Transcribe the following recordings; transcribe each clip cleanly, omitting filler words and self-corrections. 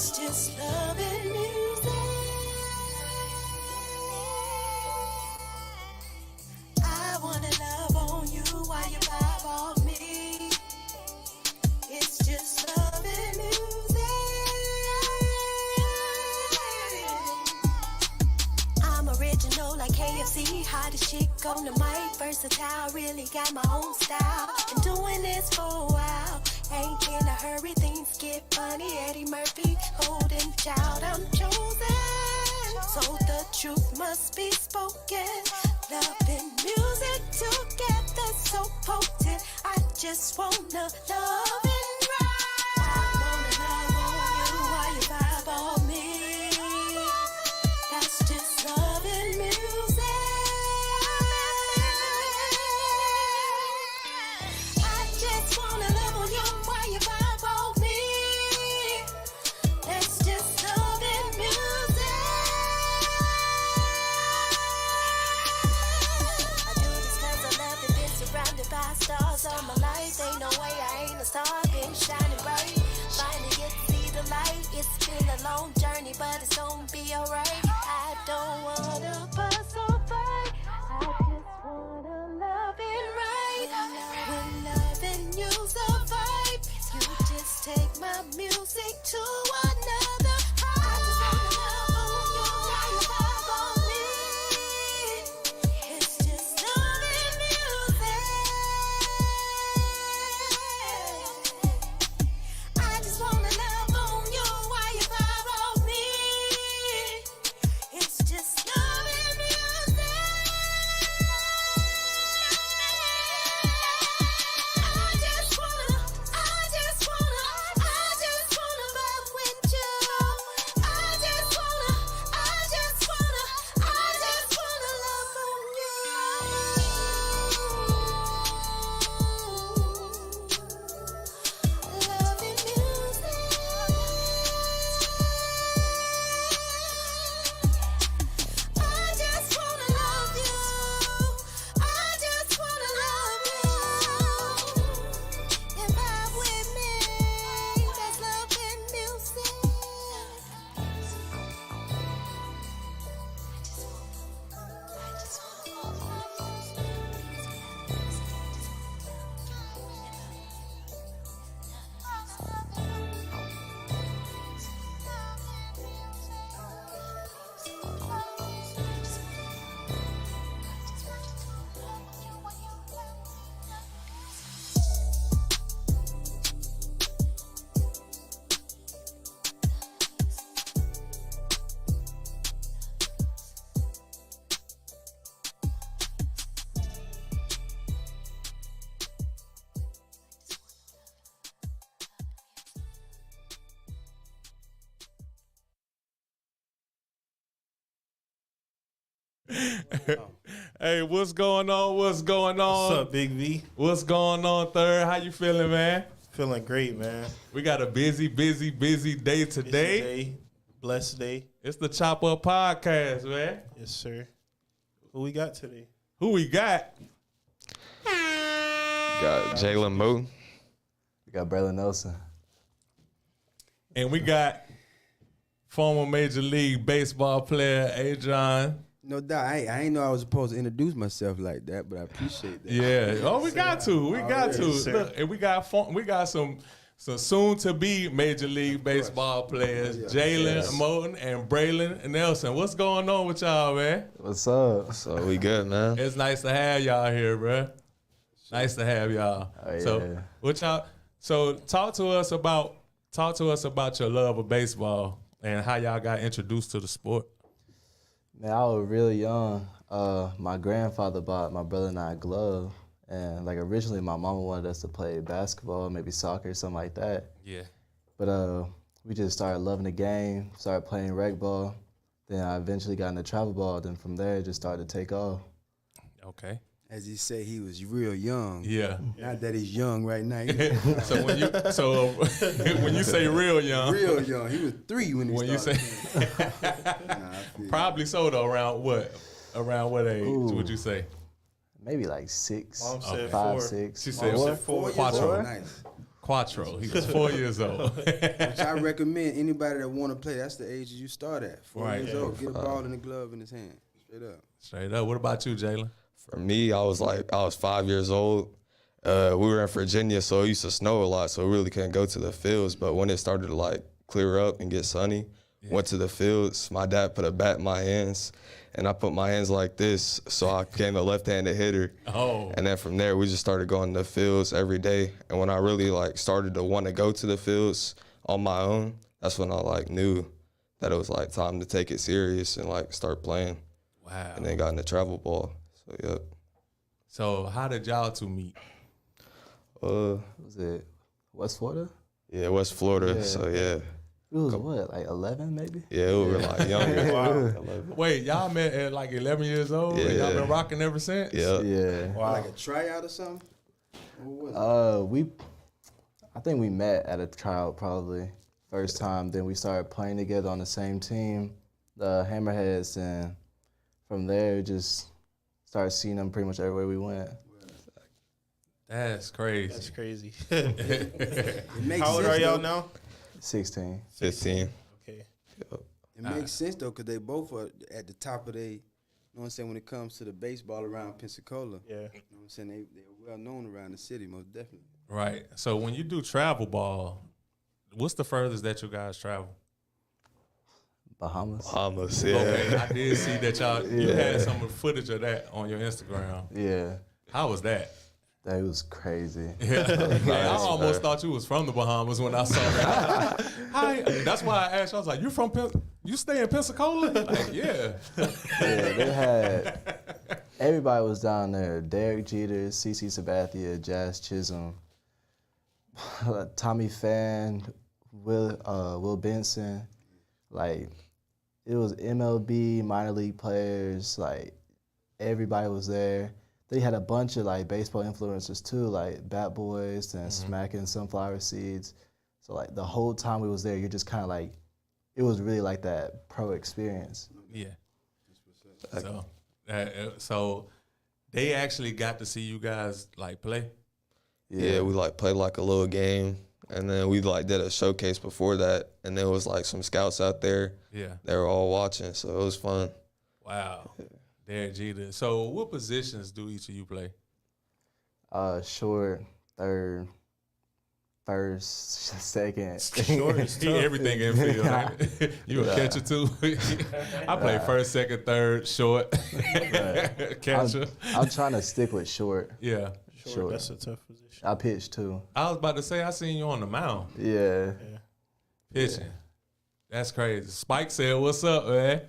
It's just love and music. I wanna love on you while you vibe on me. It's just love and music. I'm original like KFC, hottest chick on the mic, versatile, really got my own style. Been doing this for a while, ain't in a hurry, things get funny. Eddie Murphy, golden child, I'm chosen, so the truth must be spoken. Love and music together, so potent. I just wanna love and ride. I wanna love on you while you vibe on me. That's just love and music. I just wanna love on you while you vibe on me. That's just love and music. I do this 'cause I love it, been surrounded by stars all my life. Ain't no way I ain't a star, been shining bright. Finally get to see the light. It's been a long journey, but it's gonna be alright. I don't wanna fuss or fight, I just wanna love it right. When loving you's a vibe, you just take my music to another height. I just wanna love on you while you vibe on me. It's just love and music. I just wanna love on you while you vibe on me. It's just love and music. I just wanna vibe with you. I just wanna love on you. Love and music. I just wanna love you. I just wanna love you. And vibe with me. That's love and music. Hey, what's going on? What's going on? What's up, Big V? What's going on, Third? How you feeling, man? Feeling great, man. We got a busy day today. Busy day, blessed day. It's the Chop Up Podcast, man. Yes, sir. Who we got today? Who we got? Got Jalen Moton. We got Braylon Nelson. And we got former Major League Baseball player Adrian. No doubt. I ain't know I was supposed to introduce myself like that, but I appreciate that. Yeah. Oh, we got to. We got to. sir. Look, and we got some soon to be Major League Baseball players, Jalen, Moton, and Braylon Nelson. What's going on with y'all, man? What's up? So we good, man. It's nice to have y'all here, bro. Nice to have y'all. Oh, yeah. So, what y'all? So, talk to us about your love of baseball and how y'all got introduced to the sport. Man, I was really young. My grandfather bought my brother and I a glove. And like originally my mama wanted us to play basketball, maybe soccer, something like that. Yeah. But we just started loving the game, started playing rec ball. Then I eventually got into travel ball. Then from there it just started to take off. Okay. As he said, he was real young. Yeah. Not that he's young right now. So when you say real young, Real young. He was 3 when he when you started. say Nah, I feel you. probably so though, around what age Ooh. would you say? Maybe like 6, Mom said 5, 4. 6. She said Mom four. said 4. years Quattro. old. Nice. Quattro. He was 4 years old. Which I recommend anybody that want to play. That's the age you start at. 4 years old. Get a ball in the glove in his hand. Straight up. Straight up. What about you, Jalen? For me, I was 5 years old. We were in Virginia, so it used to snow a lot, so we really couldn't go to the fields. But when it started to like clear up and get sunny, went to the fields. My dad put a bat in my hands, and I put my hands like this, so I became a left-handed hitter. Oh. And then from there, we just started going to the fields every day. And when I really like started to want to go to the fields on my own, that's when I like knew that it was like time to take it serious and like start playing. Wow. And then got into travel ball. So yep. So how did y'all two meet? Was it West Florida? Yeah, West Florida. Yeah. So yeah. It was what, like 11 maybe? Yeah, we were like younger. Wow. Wait, y'all met at like 11 years old? And y'all been rocking ever since? Yeah. Yeah. Wow. Like a tryout or something? What was it? I think we met at a tryout probably first time. Then we started playing together on the same team, the Hammerheads, and from there just started seeing them pretty much everywhere we went. That's crazy. That's crazy. It makes How old sense, are y'all though. now? 16. 15. Okay. It makes sense though, cause they both are at the top of you know what I'm saying, when it comes to the baseball around Pensacola. Yeah. You know what I'm saying? They're well known around the city, most definitely. Right. So when you do travel ball, what's the furthest that you guys travel? Bahamas. Bahamas, yeah. Okay, I did see that you had some footage of that on your Instagram. Yeah. How was that? That was crazy. Man, I almost thought you was from the Bahamas when I saw that. Hi. That's why I asked you. I was like, you stay in Pensacola? Like, yeah. Yeah, they had everybody was down there. Derek Jeter, CC Sabathia, Jazz Chisholm, Tommy Fan, Will Benson. Like, it was MLB, minor league players. Like, everybody was there. They had a bunch of like baseball influencers too, like Bat Boys and Smacking Sunflower Seeds. So like the whole time we was there, you're just kind of like, it was really like that pro experience. Yeah. So they actually got to see you guys like play? Yeah, we like played like a little game, and then we like did a showcase before that, and there was like some scouts out there. Yeah. They were all watching, so it was fun. Wow. Derek Jeter. So what positions do each of you play? Short, third, first, second. Short is He tough. everything in field. Ain't it? You a catcher too? I play first, second, third, short, catcher. I'm trying to stick with short. Yeah. Short. That's a tough position. I pitch too. I was about to say I seen you on the mound Yeah. pitching. That's crazy. Spike said, "What's up, man?"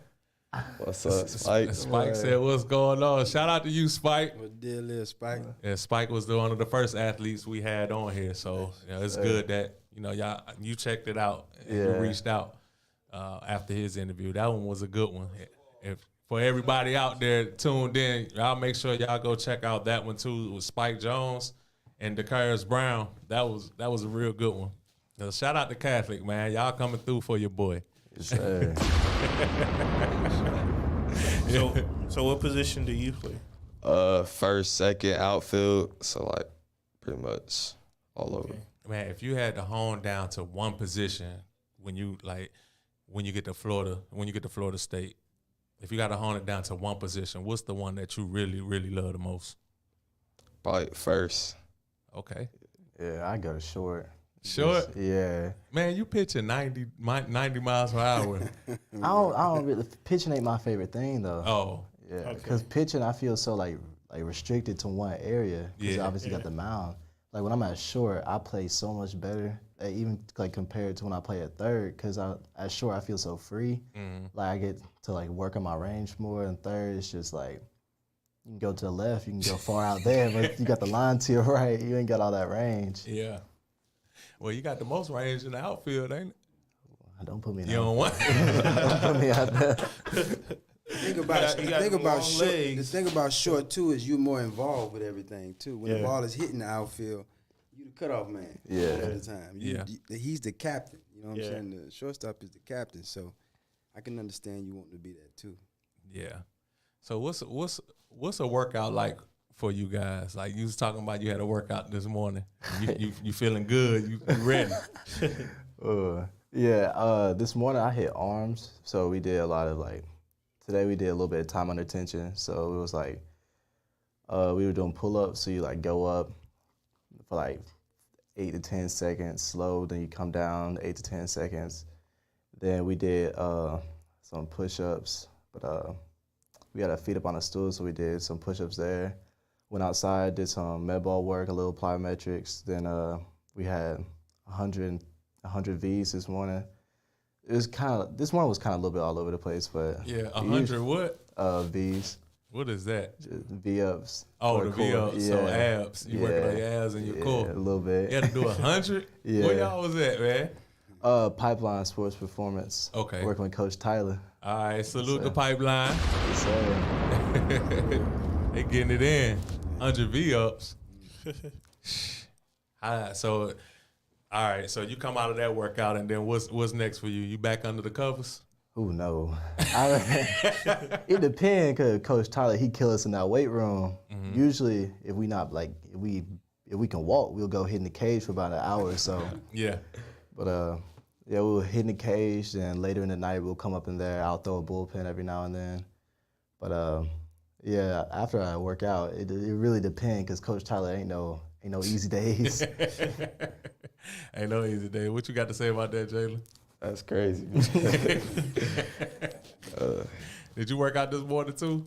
What's up, Spike? Spike said, "What's going on?" Shout out to you, Spike. What deal is, Spike? Yeah, Spike was one of the first athletes we had on here, so it's good that you checked it out and you Yeah. reached out after his interview. That one was a good one. If for everybody out there tuned in, y'all make sure y'all go check out that one too with Spike Jones and DeCarius Brown. That was a real good one. Shout out to Catholic, man. Y'all coming through for your boy. Yes, sir. So what position do you play? First, second, outfield, so like pretty much all over. Man, if you had to hone down to one position when you get to Florida State, if you got to hone it down to one position, what's the one that you really, really love the most? Probably first. Okay. Yeah, I go to short. Short? Yeah. Man, you pitching 90 miles per hour. I don't really, pitching ain't my favorite thing though. Oh, Yeah, because pitching, I feel so like restricted to one area. Because Yeah. obviously got the mound. Like when I'm at short, I play so much better. Even like compared to when I play at third, because at short I feel so free. Like I get to like work on my range more. And third, it's just like you can go to the left, you can go far out there, but you got the line to your right. You ain't got all that range. yeah. Well, you got the most range in the outfield, ain't it? Don't put me in You don't want. Don't put me out there. The thing about You got them long short, the legs. thing about short too is you're more involved with everything too. When the Yeah. ball is hitting the outfield, you the cutoff man. Yeah. Most of the time. He's the captain. You know what Yeah. I'm saying? The shortstop is the captain. So I can understand you wanting to be that too. Yeah. So what's a workout like for you guys? Like you was talking about, you had a workout this morning. You feeling good? You ready? This morning I hit arms, so we did a lot of today we did a little bit of time under tension. So it was we were doing pull-ups, so you go up for 8 to 10 seconds, slow, then you come down 8 to 10 seconds. Then we did some push-ups, but we got our feet up on a stool, so we did some push-ups there. Went outside, did some med ball work, a little plyometrics. Then we had 100 Vs this morning. This morning was kind of a little bit all over the place, but 100 what? Vs. What is that? V-ups. Oh, the V-ups, so abs. You working on your abs and your core. A little bit. You had to do 100? Yeah. Where y'all was at, man? Pipeline Sports Performance. Okay. Working with Coach Tyler. All right, salute the pipeline. Yes, sir. They getting it in. 100 V-ups. So, all right, so you come out of that workout, and then what's next for you? You back under the covers? Ooh, no. It depends, because Coach Tyler, he kill us in that weight room. Mm-hmm. Usually, if we can walk, we'll go hit in the cage for about an hour or so. Yeah. But we'll hit in the cage, and later in the night, we'll come up in there. I'll throw a bullpen every now and then. But after I work out, it really depends, because Coach Tyler ain't no easy days. Ain't no easy day. What you got to say about that, Jalen? That's crazy. Did you work out this morning too?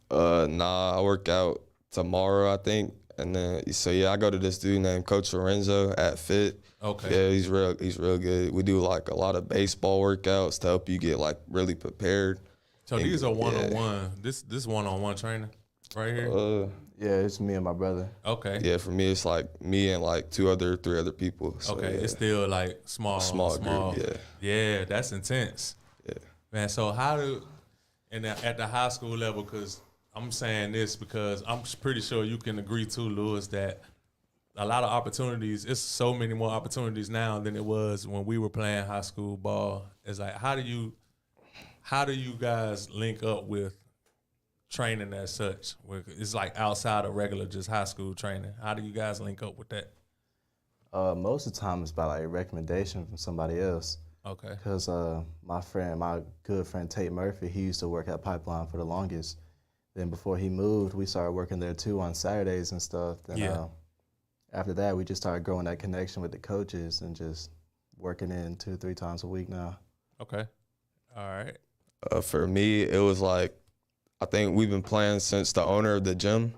Nah, I work out tomorrow, I think. And then I go to this dude named Coach Lorenzo at Fit. Okay. Yeah, he's real good. We do a lot of baseball workouts to help you get really prepared. So these are one-on-one. This one-on-one training right here? Yeah, it's me and my brother. Okay. Yeah, for me it's me and 3 other people. So, okay, yeah. it's still small group, yeah. Yeah, that's intense. Yeah. Man, so at the high school level, because I'm saying this because I'm pretty sure you can agree too, Lewis, that a lot of opportunities, it's so many more opportunities now than it was when we were playing high school ball. It's how do you guys link up with training as such? It's outside of regular just high school training. How do you guys link up with that? Most of the time it's by recommendation from somebody else. Okay. Because my good friend Tate Murphy, he used to work at Pipeline for the longest. Then before he moved, we started working there too on Saturdays and stuff. Then after that, we just started growing that connection with the coaches and just working in 2-3 times a week now. Okay. All right. For me, it was I think we've been playing since the owner of the gym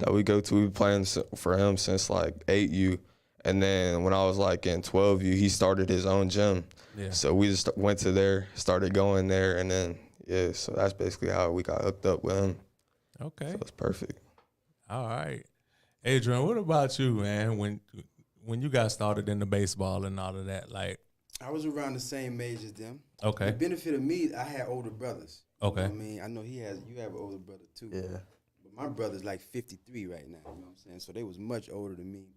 that we go to. We've been playing for him since 8U. And then when I was in 12U, he started his own gym. Yeah. So we just went to there, started going there, and then, so that's basically how we got hooked up with him. Okay. So it's perfect. All right. Adrian, what about you, man? When you got started in the baseball and all of that, I was around the same age as them. Okay. The benefit of me, I had older brothers. Okay. You know what I mean? I know you have an older brother too. Yeah. But my brother's 53 right now, you know what I'm saying? So they was much older than me.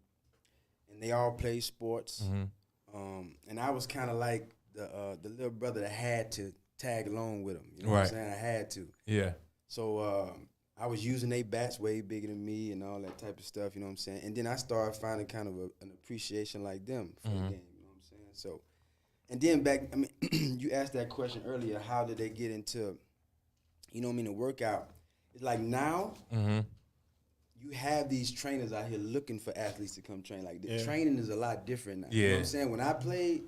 And they all played sports. Mm-hmm. And I was kind of like the little brother that had to tag along with them. You know what I'm saying? I had to. Yeah. So I was using they bats way bigger than me and all that type of stuff, you know what I'm saying? And then I started finding kind of an appreciation like them for the game, you know what I'm saying? So, and then you asked that question earlier, how did they get into, the workout? It's now, you have these trainers out here looking for athletes to come train. The training is a lot different now. You know what I'm saying? When I played,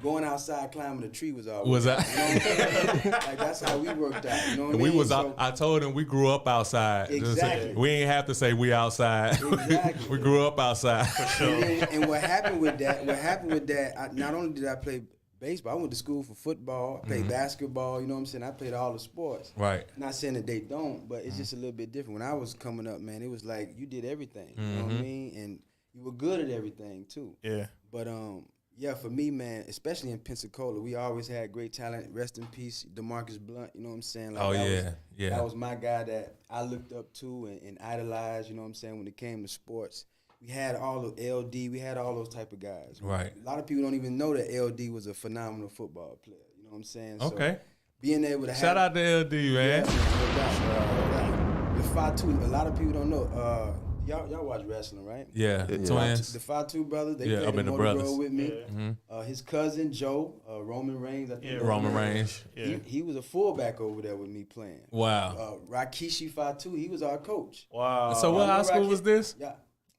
going outside climbing a tree was all. Was that? You know what I'm saying? That's how we worked out. You know what I mean? I told him we grew up outside. Exactly. We ain't have to say we outside. Exactly. We grew up outside. For sure. And what happened with that, not only did I play baseball, I went to school for football, I played basketball, you know what I'm saying? I played all the sports. Right. Not saying that they don't, but it's just a little bit different. When I was coming up, man, it was you did everything. You know what I mean? And you were good at everything too. Yeah. But for me, man, especially in Pensacola, we always had great talent. Rest in peace, DeMarcus Blunt, you know what I'm saying? That was my guy that I looked up to and idolized, you know what I'm saying, when it came to sports. We had all of LD. We had all those type of guys. Right. A lot of people don't even know that LD was a phenomenal football player. You know what I'm saying? Okay. So being able to shout out to LD, man. Yeah, no doubt. The 5'2", a lot of people don't know. Y'all watch wrestling, right? Yeah, twins. The 5'2" brothers, they Yeah, played I've been in the Motor brothers. Grove with me. His cousin Joe, Roman Reigns, I think. Yeah, Roman Reigns. Yeah. He was a fullback over there with me playing. Wow. Rakishi 5'2", he was our coach. Wow. So what high school Rakishi- was this? Yeah.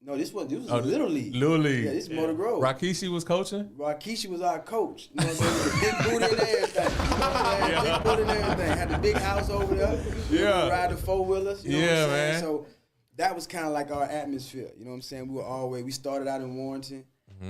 No, this was Oh, Little League. Little League. Yeah, this is Motor Grove. Rakishi was coaching? Rakishi was our coach. You know what I'm saying? Big booty and everything. You know what I'm saying? Big booty and everything. Had the big house over there. Yeah. Ride the 4-wheelers. You know Yeah, what I'm saying? man. So that was kind of like our atmosphere. You know what I'm saying? We started out in Warrenton,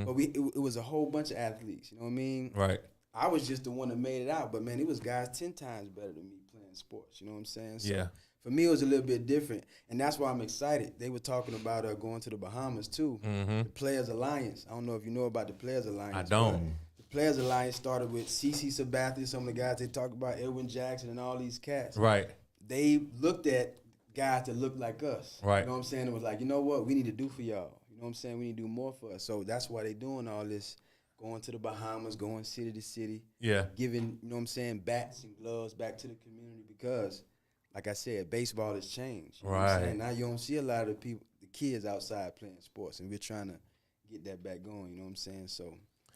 but it was a whole bunch of athletes. You know what I mean? Right. I was just the one that made it out. But, man, it was guys 10 times better than me playing sports. You know what I'm saying? So Yeah. for me, it was a little bit different. And that's why I'm excited. They were talking about going to the Bahamas, too. The Players Alliance. I don't know if you know about the Players Alliance. I don't. but The Players Alliance started with CeCe Sabathia, some of the guys they talk about, Edwin Jackson and all these cats. Right. They looked at guys that looked like us. Right. You know what I'm saying? It was like, you know what? We need to do for y'all. You know what I'm saying? We need to do more for us. So that's why they doing all this, going to the Bahamas, going city to city, Yeah. giving, you know what I'm saying, bats and gloves back to the community because, like I said, baseball has changed. You know what I'm Right. saying? Now you don't see a lot of the people, the kids outside playing sports, and we're trying to get that back going. You know what I'm saying? So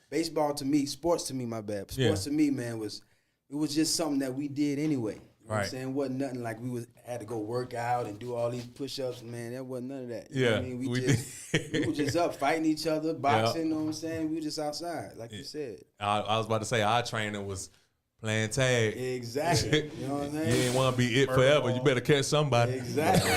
baseball to me, sports to me, my bad. Sports to me, man, it was just something that we did anyway. You know what I'm Right. saying? It wasn't nothing like had to go work out and do all these push-ups. Man, that wasn't none of that. You know Yeah, what I mean? we We were just up fighting each other, boxing, you know what I'm saying? We were just outside, like you said. I was about to say our training was playing tag. Exactly. You know what I'm You saying? ain't want to be it forever. You better catch somebody. Exactly.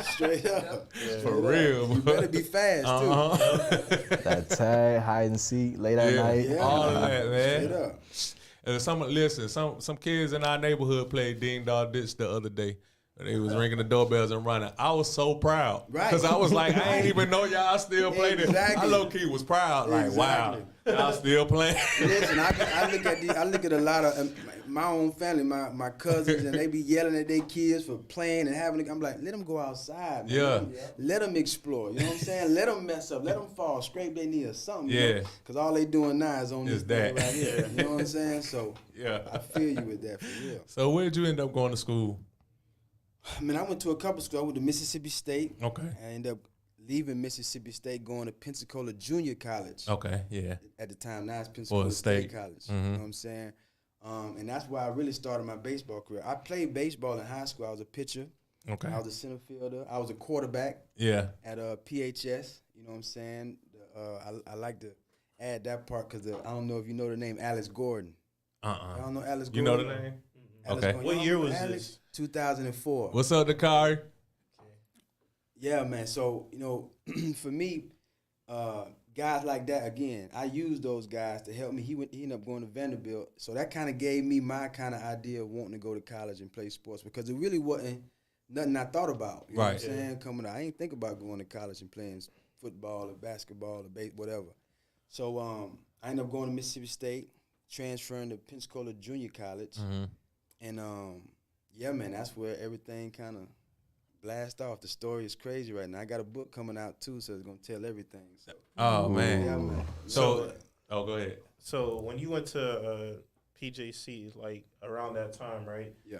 Straight up. For real. You better be fast, too. That tag, hide and seek, late at night. Yeah. All of that, man. Straight up. Some kids in our neighborhood played Ding Dong Ditch the other day. They was ringing the doorbells and running. I was so proud. Right. Because I was like, I ain't even know y'all still playing it. I Exactly. low-key was proud. Like, wow, y'all still playing. Listen, I look at a lot of my own family, my cousins, and they be yelling at their kids for playing and having. I'm like, let them go outside, man. Yeah. Let them explore. You know what I'm saying? Let them mess up. Let them fall, scrape their knee or something. Yeah. Because all they doing now is on this Is thing that. right here. You know what I'm saying? So Yeah. I feel you with that for real. So where did you end up going to school? I mean, I went to a couple schools. I went to Mississippi State. Okay. I ended up leaving Mississippi State, going to Pensacola Junior College. Okay, yeah. At the time, now it's Pensacola State. State College. You know what I'm saying? And that's why I really started my baseball career. I played baseball in high school. I was a pitcher. Okay. I was a center fielder. I was a quarterback Yeah. at PHS. You know what I'm saying? I like to add that part because I don't know if you know the name Alex Gordon. I don't know Alex Gordon. You know the name? Alex Okay. Gordon. What Y'all year know was Alex? this? 2004. What's up, Dakari? Yeah, man. So, you know, for me, guys like that, again, I used those guys to help me. He ended up going to Vanderbilt. So that kind of gave me my kind of idea of wanting to go to college and play sports because it really wasn't nothing I thought about. You know what I'm saying? Coming out. I ain't think about going to college and playing football or basketball or whatever. So I ended up going to Mississippi State, transferring to Pensacola Junior College. And, yeah, man, that's where everything kind of blast off. The story is crazy right now. I got a book coming out too, so it's gonna tell everything. So, Oh, man. yeah, man. So, go ahead. So when you went to PJC, like around that time, right? Yeah.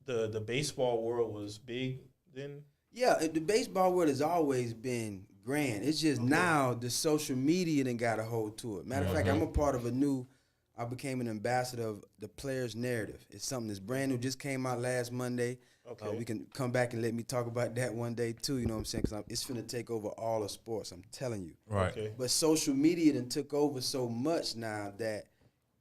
The baseball world was big then. Yeah, the baseball world has always been grand. It's just now the social media done got a hold to it. Matter of fact, I'm a part of I became an ambassador of the Players Narrative. It's something that's brand new, just came out last Monday. Okay. We can come back and let me talk about that one day too, you know what I'm saying? Because it's finna take over all of sports, I'm telling you. Right. Okay. But social media done took over so much now that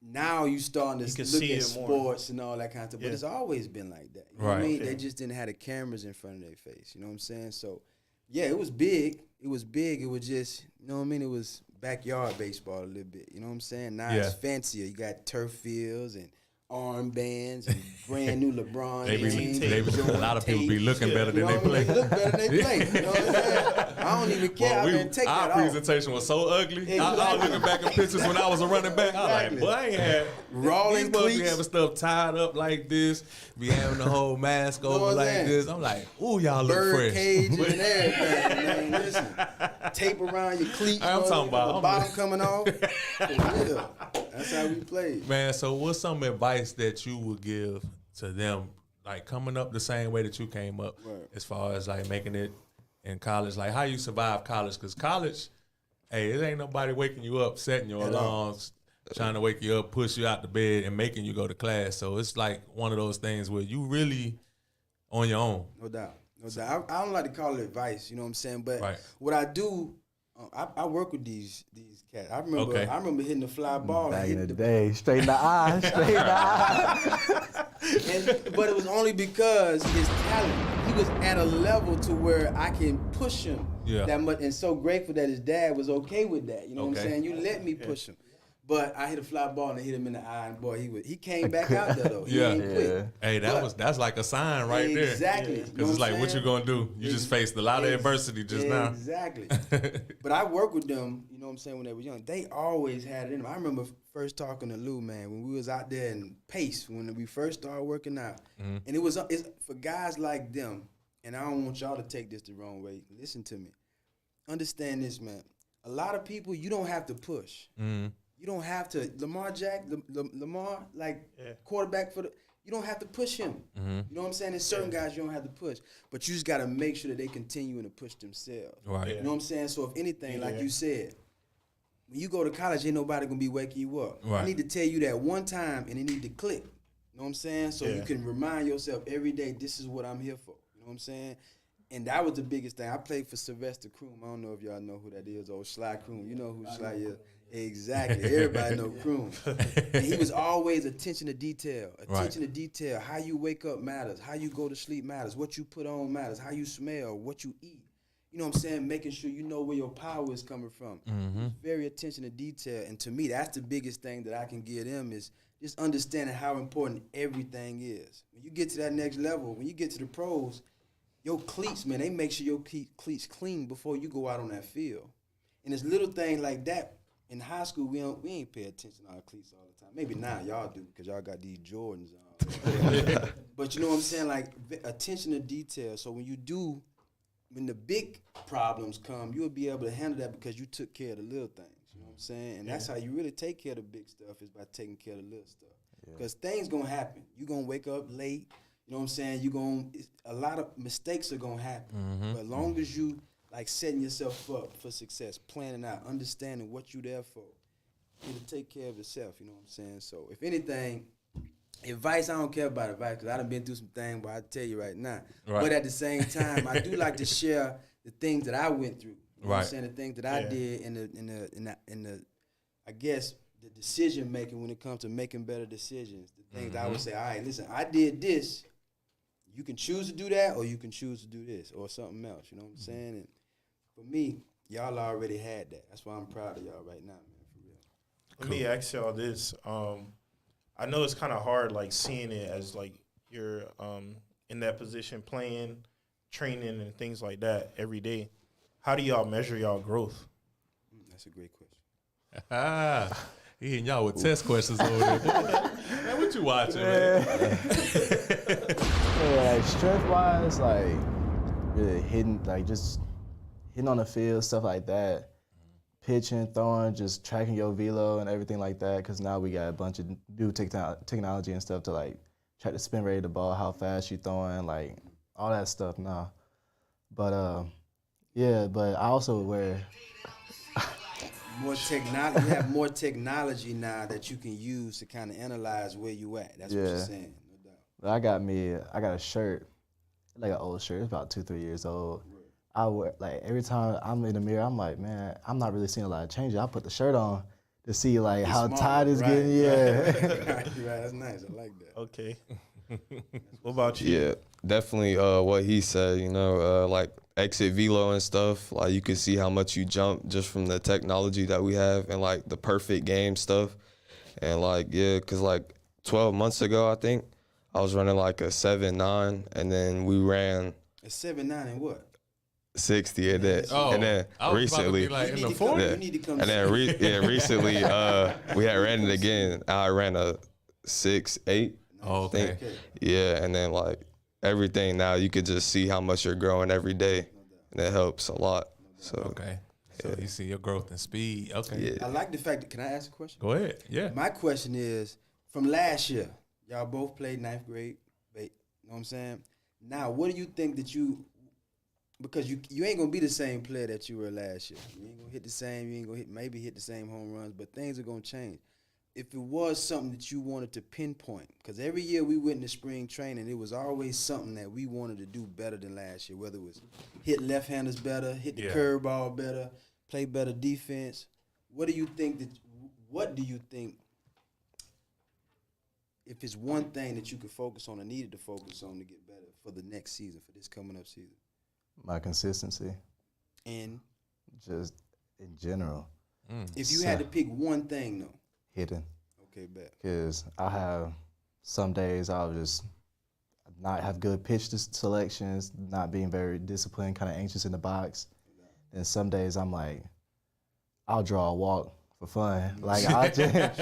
now you starting You to can look see at it more. sports and all that kind of stuff. But Yeah. it's always been like that. You know what I Right. mean? Okay. They just didn't have the cameras in front of their face. You know what I'm saying? So, yeah, it was big. It was big. It was just, you know what I mean? It was backyard baseball a little bit. You know what I'm saying? Now it's Yeah. fancier. You got turf fields and armbands and brand new LeBron They be, James. they be, a Jordan lot of people be tapes. looking better You than know they what I mean? play. They look better than they play. You know what I'm saying? I don't even care. Well, I mean, take our that off. presentation was so ugly. I was Exactly. looking back at pictures when I was a running back. I was like, Exactly. boy, I ain't had Rolling these boys be cleats. having stuff tied up like this, be having the whole mask know over what I'm like saying? this. I'm like, ooh, y'all look Bird fresh. cages and everything. Man, listen, tape around your cleats. I'm you know, talking about- the bottom coming off. For real. That's how we played. Man, so what's some advice that you would give to them, like coming up the same way that you came up, Right. as far as like making it in college, like how you survive college, because college, hey, it ain't nobody waking you up, setting your alarms, trying to wake you up, push you out the bed, and making you go to class. So it's like one of those things where you really on your own. No doubt. No doubt. I don't like to call it advice, you know what I'm saying? But Right. what I do, I work with these cats. I remember hitting the fly ball. Back and in hitting the day, straight in the eye, straight in the eye. But it was only because his talent. He was at a level to where I can push him that much, and so grateful that his dad was okay with that. You know what I'm saying? You let me push him. But I hit a fly ball and hit him in the eye, and boy, he came back out there though. He ain't quit. Hey, that's like a sign right there. Exactly. Because it's like, what you gonna do? You just faced a lot of adversity just now. Exactly. But I worked with them, you know what I'm saying, when they were young. They always had it in them. I remember first talking to Lou, man, when we was out there in Pace, when we first started working out. And it's for guys like them, and I don't want y'all to take this the wrong way. Listen to me. Understand this, man. A lot of people, you don't have to push. You don't have to. Lamar, quarterback you don't have to push him. You know what I'm saying? There's certain guys you don't have to push, but you just got to make sure that they continuing to push themselves. Right. You know what I'm saying? So if anything, like you said, when you go to college, ain't nobody going to be waking you up. Right. I need to tell you that one time, and it need to click. You know what I'm saying? So you can remind yourself every day, this is what I'm here for. You know what I'm saying? And that was the biggest thing. I played for Sylvester Croom. I don't know if y'all know who that is, old Sly Croom. You know who Sly is. Exactly. Everybody know Croom. And he was always attention to detail. Attention to detail. How you wake up matters. How you go to sleep matters. What you put on matters. How you smell. What you eat. You know what I'm saying? Making sure you know where your power is coming from. Very attention to detail. And to me, that's the biggest thing that I can give them is just understanding how important everything is. When you get to that next level, when you get to the pros, your cleats, man, they make sure your cleats clean before you go out on that field. And it's little things like that. In high school, we ain't pay attention to our cleats all the time. Maybe now y'all do because y'all got these Jordans on. But you know what I'm saying? Like attention to detail. So when the big problems come, you'll be able to handle that because you took care of the little things. You know what I'm saying? And that's how you really take care of the big stuff is by taking care of the little stuff. Because things gonna happen. You gonna wake up late. You know what I'm saying? A lot of mistakes are gonna happen. But as long as you like setting yourself up for success, planning out, understanding what you're there for, it'll take care of itself, you know what I'm saying? So if anything, advice, I don't care about advice because I done been through some things, but I tell you right now. Right. But at the same time, I do like to share the things that I went through. You know what I'm saying? The things that I did in the I guess, the decision making when it comes to making better decisions. The things I would say, all right, listen, I did this. You can choose to do that or you can choose to do this or something else, you know what I'm saying? And for me, y'all already had that. That's why I'm proud of y'all right now, man, for real. Let me ask y'all this. I know it's kind of hard, like, seeing it as, like, you're in that position playing, training, and things like that every day. How do y'all measure y'all growth? That's a great question. He hitting y'all with test questions over there. Man, what you watching, man? Like strength-wise, like really just hitting on the field, stuff like that. Pitching, throwing, just tracking your velo and everything like that. Because now we got a bunch of new technology and stuff to like track the spin rate of the ball, how fast you throwing, like all that stuff now. But but I also wear more technology. You have more technology now that you can use to kind of analyze where you at. That's what you're saying, no doubt. I got a shirt, like an old shirt. It's about 2-3 years old. I wear, like, every time I'm in the mirror, I'm like, man, I'm not really seeing a lot of changes. I put the shirt on to see like how tight it's getting. Yeah. Right, that's nice. I like that. Okay. What about you? Yeah, definitely what he said, you know, like exit velo and stuff. Like you can see how much you jump just from the technology that we have and like the perfect game stuff. And like, yeah, because like 12 months ago, I think, I was running like a 7.9 and then we ran a 7.9 and what? 60 and then recently, like you need to come. And then recently we had ran it again. I ran a 6.8. Oh, okay. Yeah, and then like everything now you could just see how much you're growing every day, and it helps a lot. So okay, so you see your growth in speed. Okay, yeah. I like the fact that. Can I ask a question? Go ahead. Yeah. My question is from last year. Y'all both played ninth grade You know what I'm saying? Now, what do you think that because you ain't gonna be the same player that you were last year. You ain't gonna hit the same. You ain't gonna maybe hit the same home runs, but things are gonna change. If it was something that you wanted to pinpoint, because every year we went into spring training, it was always something that we wanted to do better than last year, whether it was hit left-handers better, hit the curveball better, play better defense. What do you think if it's one thing that you could focus on or needed to focus on to get better for the next season, for this coming up season? My consistency. And just in general. If you had to pick one thing, though. Hitting. Okay, bet. Because I have some days I'll just not have good pitch selections, not being very disciplined, kind of anxious in the box. And some days I'm like, I'll draw a walk for fun. Like I just,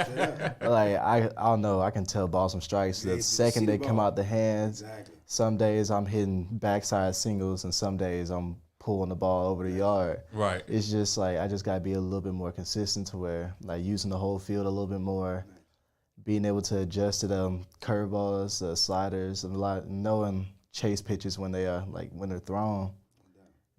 I don't know. I can tell balls from strikes the second they come out the hands. Exactly. Some days I'm hitting backside singles, and some days I'm pulling the ball over the yard. Right. It's just like I just gotta be a little bit more consistent to where like using the whole field a little bit more, being able to adjust to them curveballs, sliders, and knowing chase pitches when they are when they're thrown.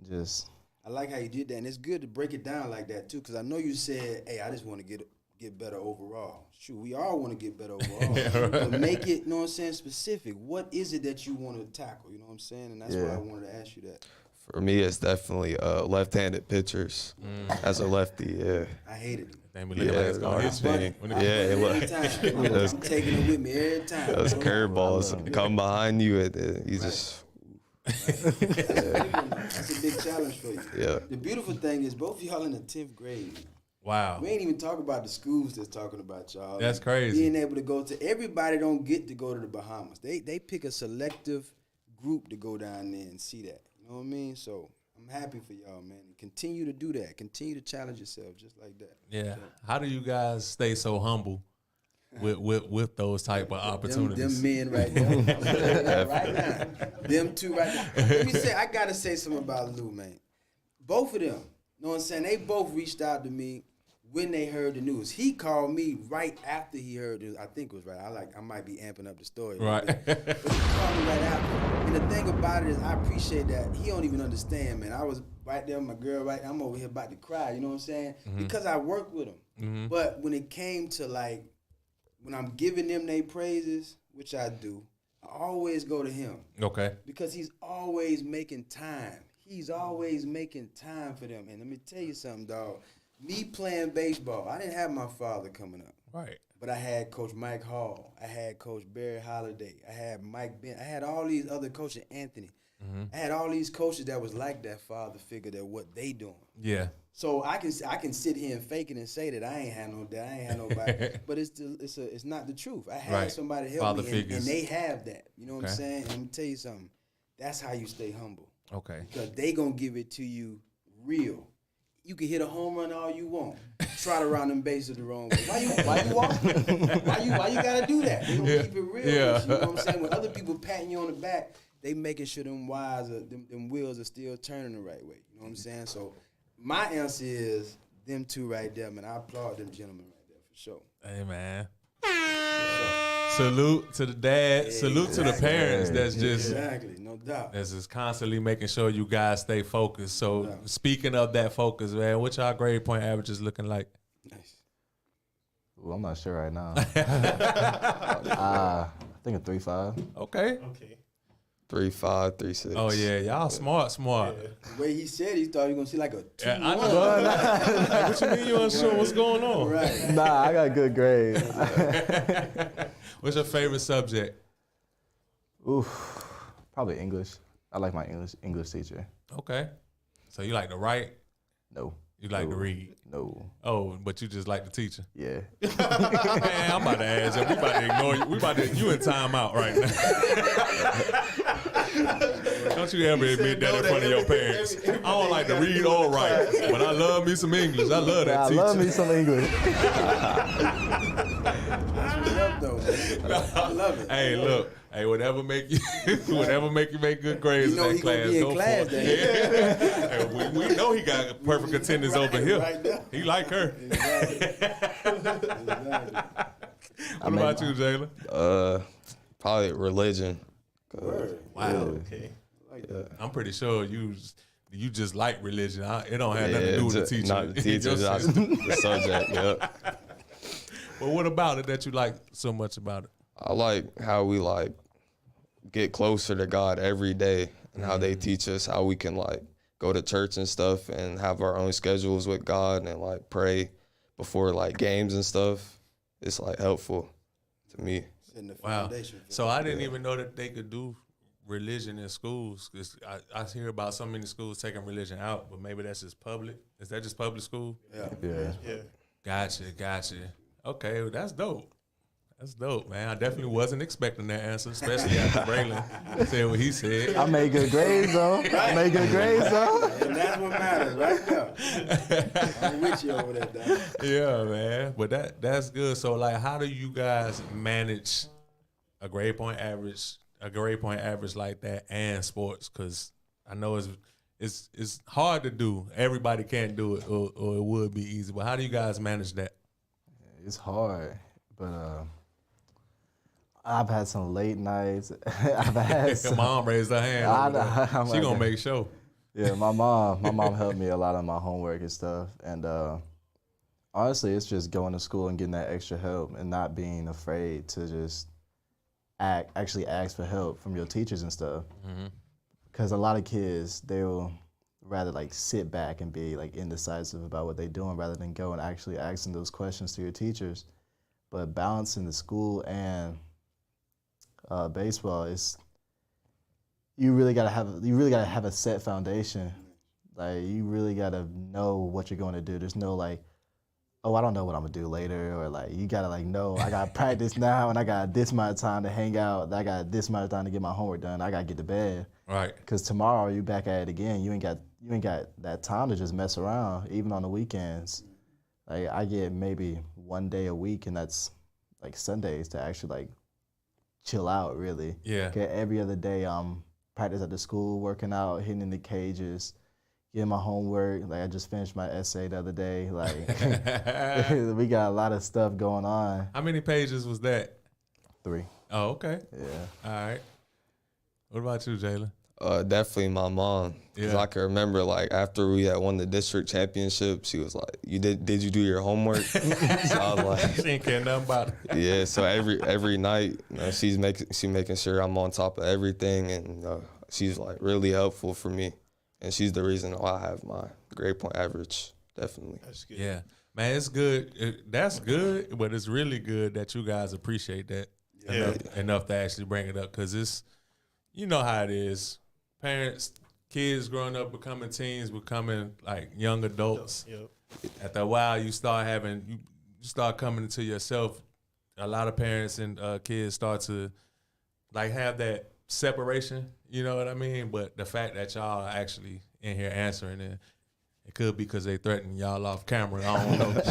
Just. I like how you did that, and it's good to break it down like that too, because I know you said, "Hey, I just want to get better overall." Shoot, we all want to get better overall, but make it, you know what I'm saying, specific. What is it that you want to tackle? You know what I'm saying, and that's why I wanted to ask you that. For me, it's definitely left-handed pitchers. As a lefty, I hated it. Damn, we look like it's gonna hit you. Every time. I'm taking it with me every time. those curveballs come behind you, and you just. That's a big challenge for you. Yeah. The beautiful thing is both of y'all in the 10th grade. Wow. We ain't even talking about the schools that's talking about y'all. That's crazy. Being able to go to, everybody don't get to go to the Bahamas. They pick a selective group to go down there and see that. You know what I mean? So I'm happy for y'all, man. Continue to do that. Continue to challenge yourself just like that. Yeah. How do you guys stay so humble with those type of opportunities? Them men right there. Right now. Them two right there. Let me say, I got to say something about Lou, man. Both of them, you know what I'm saying? They both reached out to me when they heard the news. He called me right after he heard it. I think it was right. I might be amping up the story. Right. But he called me right after. And the thing about it is I appreciate that. He don't even understand, man. I was right there with my girl right there. I'm over here about to cry, you know what I'm saying? Because I work with him. But when it came to when I'm giving them their praises, which I do, I always go to him. Okay. Because he's always making time. He's always making time for them. And let me tell you something, dog. Me playing baseball, I didn't have my father coming up. Right. But I had Coach Mike Hall. I had Coach Barry Holiday. I had Mike Bent. I had all these other coaches, Anthony. I had all these coaches that was like that father figure, that what they doing. Yeah. So I can sit here and fake it and say that I ain't had no dad, I ain't had nobody, but it's not the truth. I had somebody help Father me, figures. and they have that. You know what I'm saying? And let me tell you something. That's how you stay humble. Okay. Because they gonna give it to you real. You can hit a home run all you want. Trot around them bases the wrong way. Why you walk? Why you gotta do that? They gonna keep it real. Yeah. You know what I'm saying? When other people patting you on the back, they making sure them wheels are still turning the right way. You know what I'm saying? So my answer is them two right there, man. I applaud them gentlemen right there for sure. Hey, man. Salute to the dad. Salute to the parents. That's just no doubt. That's just constantly making sure you guys stay focused. So speaking of that focus, man, what y'all grade point averages looking like? Nice. Ooh, I'm not sure right now. I think a 3.5. Okay. 3.5, 3.6. Oh yeah, y'all smart. The way he said, he thought he was gonna see like a 2. Yeah, I know. Like, what you mean you unsure what's going on? Right. Nah, I got good grades. What's your favorite subject? Oof, probably English. I like my English teacher. Okay. So you like to write? No. You like to read? No. Oh, but you just like the teacher? Yeah. Man, I'm about to ask you. We about to ignore you. You in timeout right now. Don't you ever admit that in front of your parents. I don't like to read or write, but I love me some English. I love that teacher. I love me some English. I love it. Hey, look. Hey, whatever make you make good grades You know in he that class, gonna be in go class for it. Hey, we know he got perfect attendance over here. Right there. He like her. Exactly. What about you, Jalen? Probably religion, Word. Wow. Okay. I'm pretty sure you just like religion. It don't have nothing to do with the teacher. Not the teacher, Your just system. the subject. Yep. But what about it that you like so much about it? I like how we like get closer to God every day, and how they teach us how we can like go to church and stuff and have our own schedules with God and like pray before like games and stuff. It's like helpful to me. In the Wow. foundation for So I didn't even know that they could do religion in schools. 'Cause I hear about so many schools taking religion out, but maybe that's just public. Is that just public school? Yeah. Yeah. Gotcha. Okay, well, that's dope. That's dope, man. I definitely wasn't expecting that answer, especially after Braylon said what he said. I made good grades though. I made good grades though. And that's what matters right now. I'm with you over there, Doc. Yeah, man. But that's good. So, like, how do you guys manage a grade point average like that and sports? Because I know it's hard to do. Everybody can't do it, or it would be easy. But how do you guys manage that? It's hard, but I've had some late nights. I've had Your some, mom raised her hand. I over there. know. She gonna make sure. Yeah, my mom helped me a lot on my homework and stuff. And honestly, it's just going to school and getting that extra help and not being afraid to just actually ask for help from your teachers and stuff. Because a lot of kids, they'll rather like sit back and be like indecisive about what they're doing rather than go and actually asking those questions to your teachers. But balancing the school and baseball is, you really gotta have a set foundation. Like, you really gotta know what you're going to do. There's no like, oh, I don't know what I'm gonna do later, or like, you gotta like know I gotta practice now and I got this amount of time to hang out. I got this amount of time to get my homework done. I gotta get to bed. Right. Because tomorrow you back at it again. You ain't got that time to just mess around, even on the weekends. Like, I get maybe one day a week, and that's like Sundays, to actually like chill out, really. Yeah. Okay, every other day I'm practice at the school, working out, hitting in the cages, getting my homework. Like, I just finished my essay the other day. Like, we got a lot of stuff going on. How many pages was that? 3. Oh, okay. Yeah. All right. What about you, Jalen? Definitely my mom. 'Cause Yeah. I can remember like after we had won the district championship, she was like, did you do your homework?" So I was like, She ain't care nothing about it. yeah. So every night, she's making sure I'm on top of everything, and she's like really helpful for me, and she's the reason why I have my grade point average. Definitely. That's good. Yeah, man, it's good. That's good, but it's really good that you guys appreciate that enough to actually bring it up, because it's, you know how it is. Parents, kids growing up, becoming teens, becoming like young adults. Yep. After a while, you start coming into yourself. A lot of parents and kids start to like have that separation. You know what I mean? But the fact that y'all are actually in here answering it. It could be because they threaten y'all off camera. I don't know.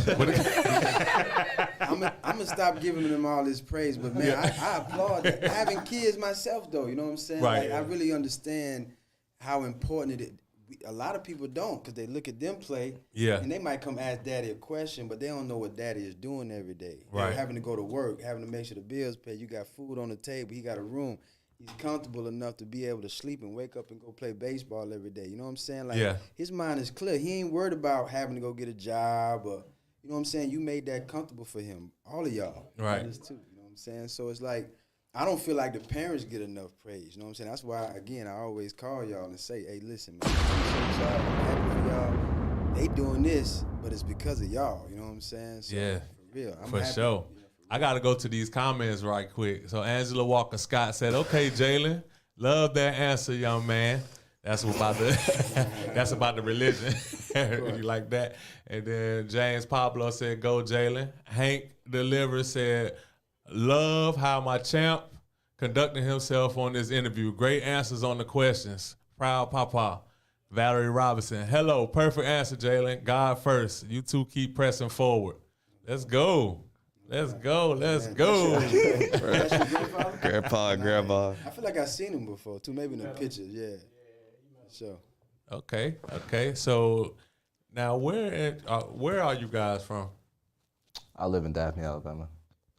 I'm gonna stop giving them all this praise, but man, I applaud that. Having kids myself, though, you know what I'm saying? Right. Like, I really understand how important it is. A lot of people don't, because they look at them play, and they might come ask daddy a question, but they don't know what daddy is doing every day. Right. They're having to go to work, having to make sure the bills paid. You got food on the table. He got a room. He's comfortable enough to be able to sleep and wake up and go play baseball every day. You know what I'm saying? Like, his mind is clear. He ain't worried about having to go get a job, or, you know what I'm saying? You made that comfortable for him. All of y'all. Right. Others too, you know what I'm saying? So it's like, I don't feel like the parents get enough praise. You know what I'm saying? That's why, again, I always call y'all and say, hey, listen, man, I'm happy for y'all. They doing this, but it's because of y'all. You know what I'm saying? So, Yeah. For real. I'm For happy. sure. I got to go to these comments right quick. So Angela Walker Scott said, okay, Jalen, love that answer, young man. That's about the religion. You like that? And then James Pablo said, go, Jalen. Hank Deliver said, love how my champ conducted himself on this interview. Great answers on the questions. Proud Papa. Valerie Robinson, hello, perfect answer, Jalen. God first. You two keep pressing forward. Let's go. Let's go. Let's go. That's your grandfather? Grandpa. I feel like I've seen him before, too. Maybe in the pictures, yeah. So. Okay. So now where are you guys from? I live in Daphne, Alabama.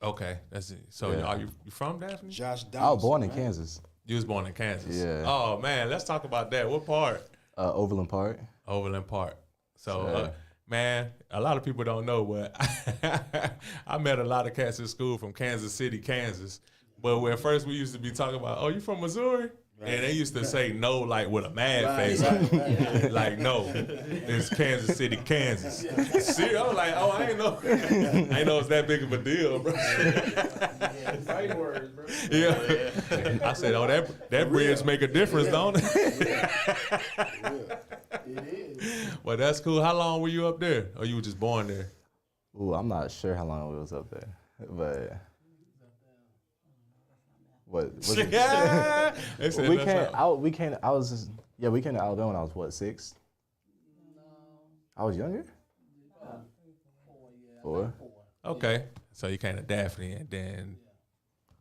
Okay, that's it. So Yeah. are you from Daphne? Josh I was Donaldson, born in right? Kansas. You was born in Kansas. Yeah. Oh man, let's talk about that. What part? Overland Park. Overland Park. So, Sure. man, a lot of people don't know, but I met a lot of cats in school from Kansas City, Kansas. But when first we used to be talking about, oh, you from Missouri? Right. And they used to say no, like with a mad face. Right. Like, no, it's Kansas City, Kansas. See, I was like, oh, I ain't know it's that big of a deal, bro. Fighting words, bro. Yeah. I said, oh, that bridge make a difference, don't it? It is. Well, that's cool. How long were you up there? Or you were just born there? Ooh, I'm not sure how long we was up there, but what? Yeah. They said we that's came how- out. We came. I was just, yeah. We came to Alabama when I was what, 6? I was younger. 4. Okay, so you came to Daphne, and then,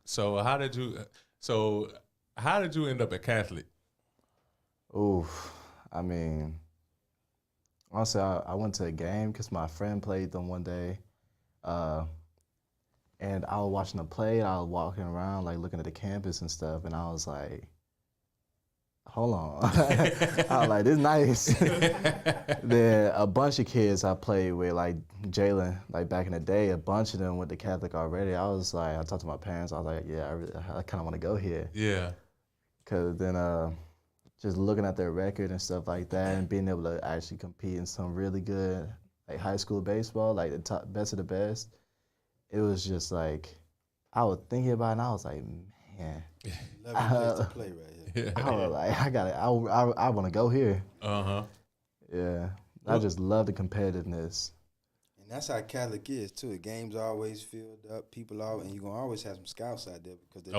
so how did you end up at Catholic? Ooh, I mean, honestly, I went to a game because my friend played them one day, and I was watching them play. And I was walking around, like looking at the campus and stuff, and I was like, hold on. I was like, this is nice. Then a bunch of kids I played with, like Jalen, like back in the day, a bunch of them went to Catholic already. I was like, I talked to my parents. I was like, yeah, I kind of want to go here. Yeah. Cause then just looking at their record and stuff like that, and being able to actually compete in some really good like high school baseball, like the top best of the best, it was just like I was thinking about it, and I was like, man. Love place to play right here. I was like, I want to go here. Uh-huh. Yeah, I just love the competitiveness. And that's how Catholic is too. The games are always filled up. People are, and you're gonna always have some scouts out there because they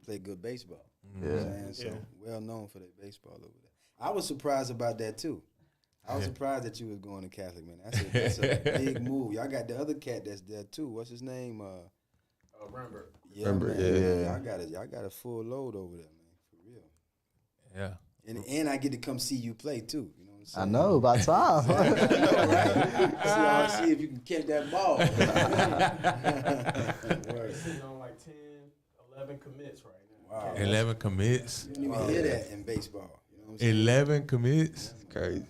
play good baseball. You know what I'm saying? So well known for their baseball over there. I was surprised about that too. I was surprised that you was going to Catholic, man. That's a big move. Y'all got the other cat that's there too. What's his name? Rembert. Yeah, Rembert, man. yeah. Y'all got a full load over there, man. For real. Yeah. And I get to come see you play too. You know what I'm saying? I know, about time. Right? See if you can catch that ball. Sitting on like 10, 11 commits right now. Wow. 11 commits. You don't even hear that in baseball. You know what I'm saying? 11 commits. Crazy.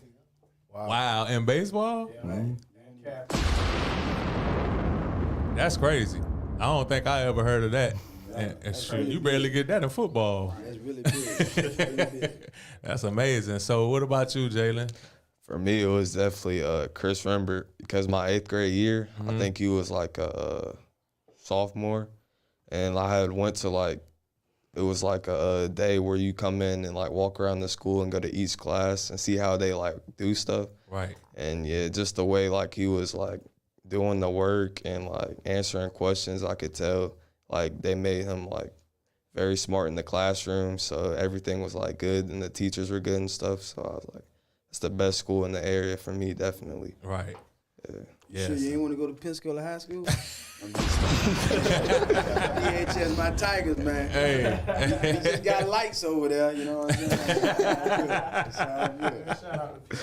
Wow. In baseball? Yeah, man. And That's crazy. I don't think I ever heard of that. And shoot, you barely get that in football. That's really big. That's really big. That's amazing. So what about you, Jalen? For me, it was definitely Chris Rembert because my 8th grade year, I think he was like a sophomore, and I had went to like, it was like a day where you come in and like walk around the school and go to each class and see how they like do stuff. Right. And yeah, just the way like he was like doing the work and like answering questions, I could tell like they made him like very smart in the classroom. So everything was like good and the teachers were good and stuff. So I was like, it's the best school in the area for me, definitely. Right. Yeah. Yes. Sure you ain't want to go to Pensacola High School? DHS, my Tigers, man. Hey. You just got lights over there, you know what I'm saying? It's all good.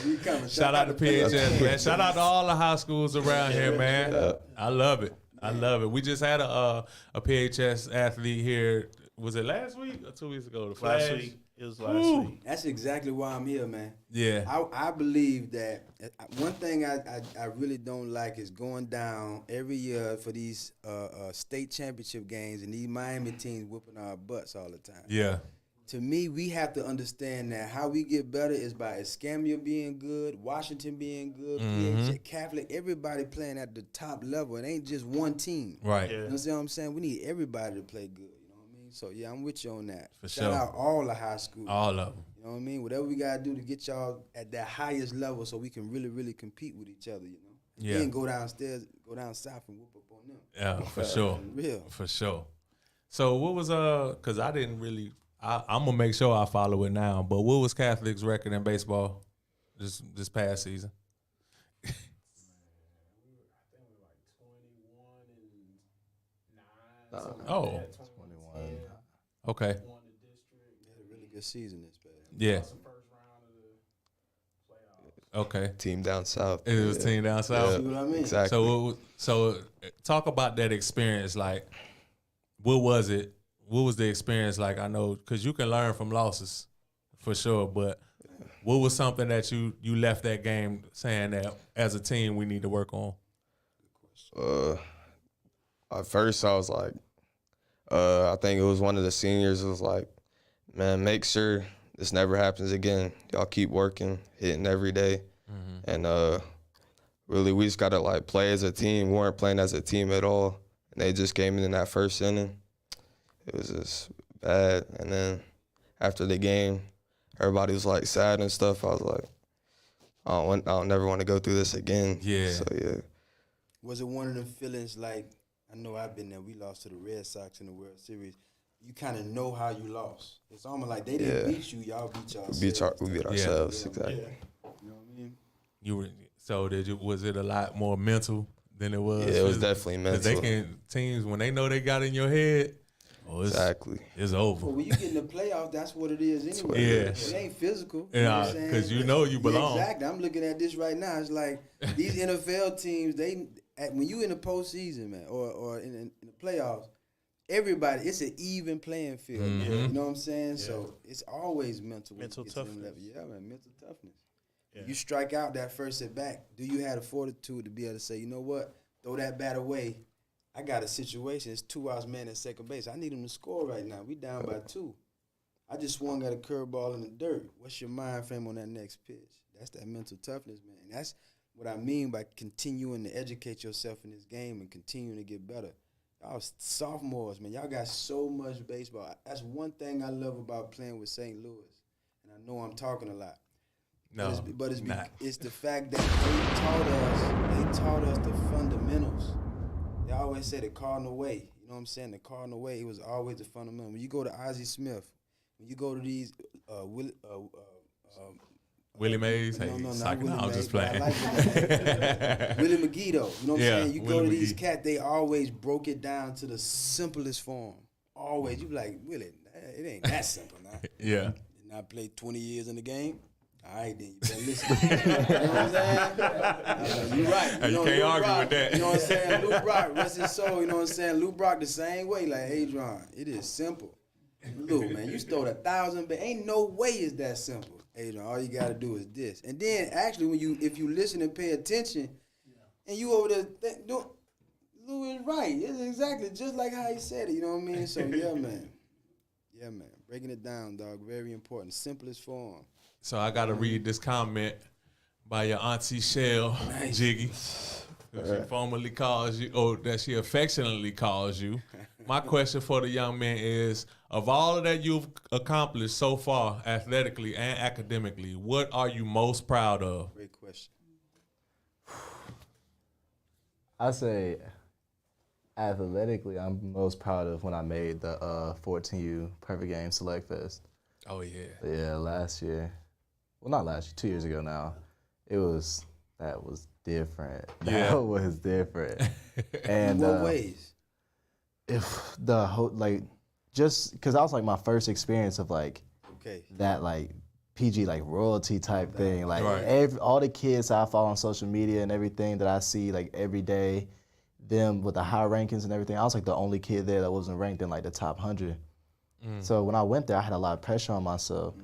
You coming. Shout out to PHS, man. Shout out to all the high schools around here, man. I love it. I love it. We just had a PHS athlete here. Was it last week or 2 weeks ago? The Flash? Last week. It was last week. That's exactly why I'm here, man. Yeah. I believe that one thing I really don't like is going down every year for these state championship games and these Miami teams whooping our butts all the time. Yeah. To me, we have to understand that how we get better is by Escambia being good, Washington being good, PHS, Catholic, everybody playing at the top level. It ain't just one team. Right. Yeah. You understand what I'm saying? We need everybody to play good. You know what I mean? So, yeah, I'm with you on that. For Shout sure. out all the high schools. All of them. You know what I mean? Whatever we got to do to get y'all at that highest level so we can really, really compete with each other, you know? Yeah. Then go downstairs, go down south and whoop up on them. Yeah, for sure. Real. For sure. So what was because I didn't really I'm gonna make sure I follow it now, but what was Catholic's record in baseball this past season? I think we were like 21-9. Oh. 21. Okay. Won the district. Had a really good season this past. Yeah. Lost the first round of the playoffs. Okay. Team down south. It was team down south. See what I mean? Exactly. So talk about that experience. Like, what was it what was the experience like? I know because you can learn from losses, for sure. But what was something that you left that game saying that as a team we need to work on? At first I was like, I think it was one of the seniors. It was like, man, make sure this never happens again. Y'all keep working, hitting every day, and really we just gotta like play as a team. We weren't playing as a team at all, and they just came in that first inning. It was just bad, and then after the game, everybody was like sad and stuff. I was like, I don't never want to go through this again. Yeah. So yeah. Was it one of them feelings like, I know I've been there, we lost to the Red Sox in the World Series. You kind of know how you lost. It's almost like they didn't beat you, y'all beat yourselves. We beat ourselves, Yeah. exactly. You know what I mean? Was it a lot more mental than it was? Yeah, it was definitely 'Cause mental. teams when they know they got in your head, Exactly. it's over. Well, when you get in the playoffs, that's what it is anyway. Yeah. It ain't physical. Yeah, You know what I'm saying? 'cause you know you belong. Yeah, exactly. I'm looking at this right now. It's like these NFL teams, when you in the postseason, man, or in the playoffs, everybody, it's an even playing field. You know what I'm saying? So it's always mental. when Mental you get to them toughness. levels. Yeah, man, mental toughness. Yeah. You strike out that first at bat. Do you have the fortitude to be able to say, you know what, throw that bat away? I got a situation. It's 2 outs, man, at second base. I need him to score right now. We down by 2. I just swung at a curveball in the dirt. What's your mind frame on that next pitch? That's that mental toughness, man. And that's what I mean by continuing to educate yourself in this game and continuing to get better. Y'all sophomores, man, y'all got so much baseball. That's one thing I love about playing with St. Louis. And I know I'm talking a lot. No, It's the fact that they taught us the fundamentals. They always say the Cardinal way. You know what I'm saying? The Cardinal way, it was always the fundamental. When you go to Ozzie Smith, when you go to these Willie Mays, no, not psych, Willie I'm Mays, just but I playing. like Willie McGee, though. You know what I'm saying? You go Willie to these McGee. cats, they always broke it down to the simplest form. Always. You be like, Willie, it ain't that simple now. Yeah. Didn't I play 20 years in the game? All right, then you better listen. You know what I'm saying? You're right. You know, can't Lou argue Brock, with that. You know what I'm saying? Lou Brock, rest his soul. You know what I'm saying? Lou Brock the same way. Like, Adrian, it is simple. Lou, man, you stole 1,000, but ain't no way it's that simple. Adrian, all you got to do is this. And then, actually, if you listen and pay attention, and you over there, Lou is right. It's exactly just like how he said it. You know what I mean? So, yeah, man. Yeah, man. Breaking it down, dog. Very important. Simplest form. So I got to read this comment by your auntie Shell, Jiggy. She formerly calls you, or that she affectionately calls you. My question for the young man is, of all of that you've accomplished so far, athletically and academically, what are you most proud of? Great question. I say athletically, I'm most proud of when I made the 14U Perfect Game Select Fest. Oh, yeah. Yeah, last year. Well, not last year, 2 years ago now. That was different. Yeah. That was different. And In what ways? if the whole, like, just because that was like my first experience of like Okay. that like PG like royalty type thing. Like Right. all the kids I follow on social media and everything that I see like every day, them with the high rankings and everything. I was like the only kid there that wasn't ranked in like the top 100. So when I went there, I had a lot of pressure on myself,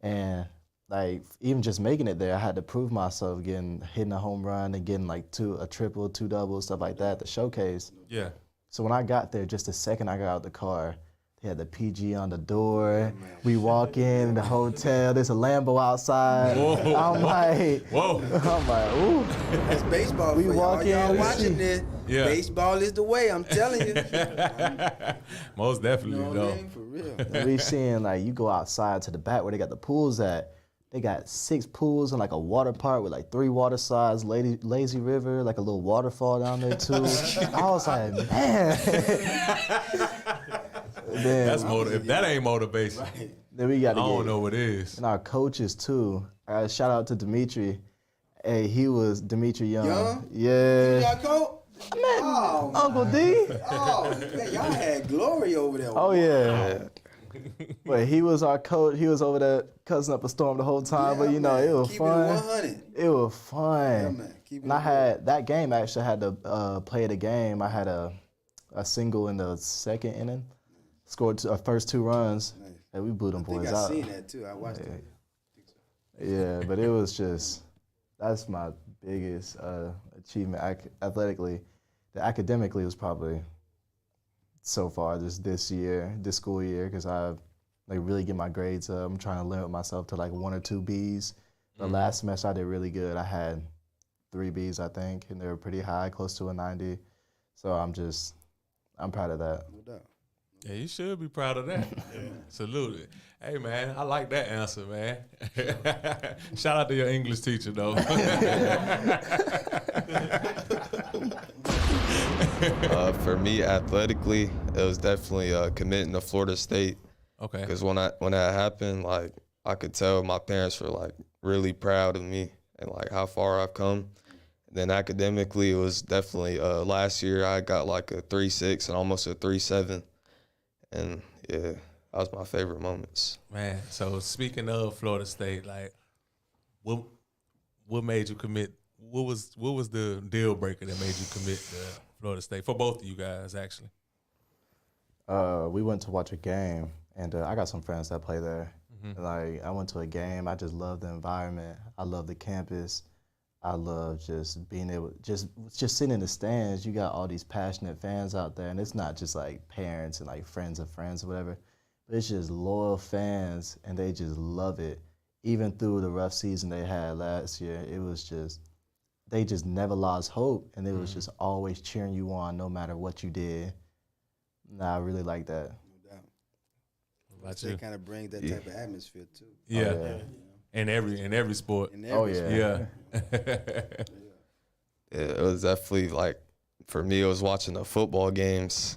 and like even just making it there, I had to prove myself, hitting a home run and getting like a triple, 2 doubles, stuff like that to showcase. Yeah. So when I got there, just the second I got out of the car, they had the PG on the door. We walk in the hotel. There's a Lambo outside. Whoa. I'm like, Whoa. I'm like, ooh. That's baseball. We for walk y'all. Y'all in, we watching see- this. Yeah. Baseball is the way. I'm telling you. Most You definitely, know what though. I mean? For real. And we seeing like you go outside to the back where they got the pools at. They got 6 pools and like a water park with like 3 water slides, lazy river, like a little waterfall down there too. I was like, man. Then, If that ain't motivation, then we I got to don't get know what is. and our coaches too. Shout out to Dimitri. Hey, he was Dimitri Young. Young? Yeah. Y'all coach? Oh, Uncle D. oh, man, y'all had glory over there. Oh yeah. But he was our coach. He was over there cussing up a storm the whole time. Yeah, but you know, man. it was Keep fun. It 100. It was fun. Yeah, man. Keep it And I real. had that game. Actually, I had to play the game. I had a single in the second inning. scored our first 2 runs, Nice. and we blew them I think boys I out. seen that too. I watched it. Yeah, but it was just, that's my biggest achievement athletically. The academically was probably so far this year, this school year, because I've like really get my grades up. I'm trying to limit myself to like 1 or 2 Bs. The last semester I did really good. I had 3 Bs, I think, and they were pretty high, close to a 90. So I'm proud of that. No doubt. Yeah, you should be proud of that. Salute it. Hey, man, I like that answer, man. Shout out to your English teacher, though. For me, athletically, it was definitely committing to Florida State. Okay. Because when that happened, like I could tell my parents were like really proud of me and like how far I've come. Then academically, it was definitely last year I got like a 3.6 and almost a 3.7, and yeah, that was my favorite moments. Man, so speaking of Florida State, like, what made you commit? What was the deal breaker that made you commit to Florida State for both of you guys, actually? We went to watch a game, and I got some friends that play there. And, like, I went to a game. I just love the environment. I love the campus. I love just being able, just sitting in the stands. You got all these passionate fans out there, and it's not just like parents and like friends of friends or whatever, but it's just loyal fans, and they just love it. Even through the rough season they had last year, it was just, they just never lost hope, and it was just always cheering you on no matter what you did. Nah, I really like that. No doubt. What about They you? kind of brings that type of atmosphere too. Yeah. yeah. In every sport. In Oh, every yeah. sport. Yeah. Yeah, it was definitely like, for me, it was watching the football games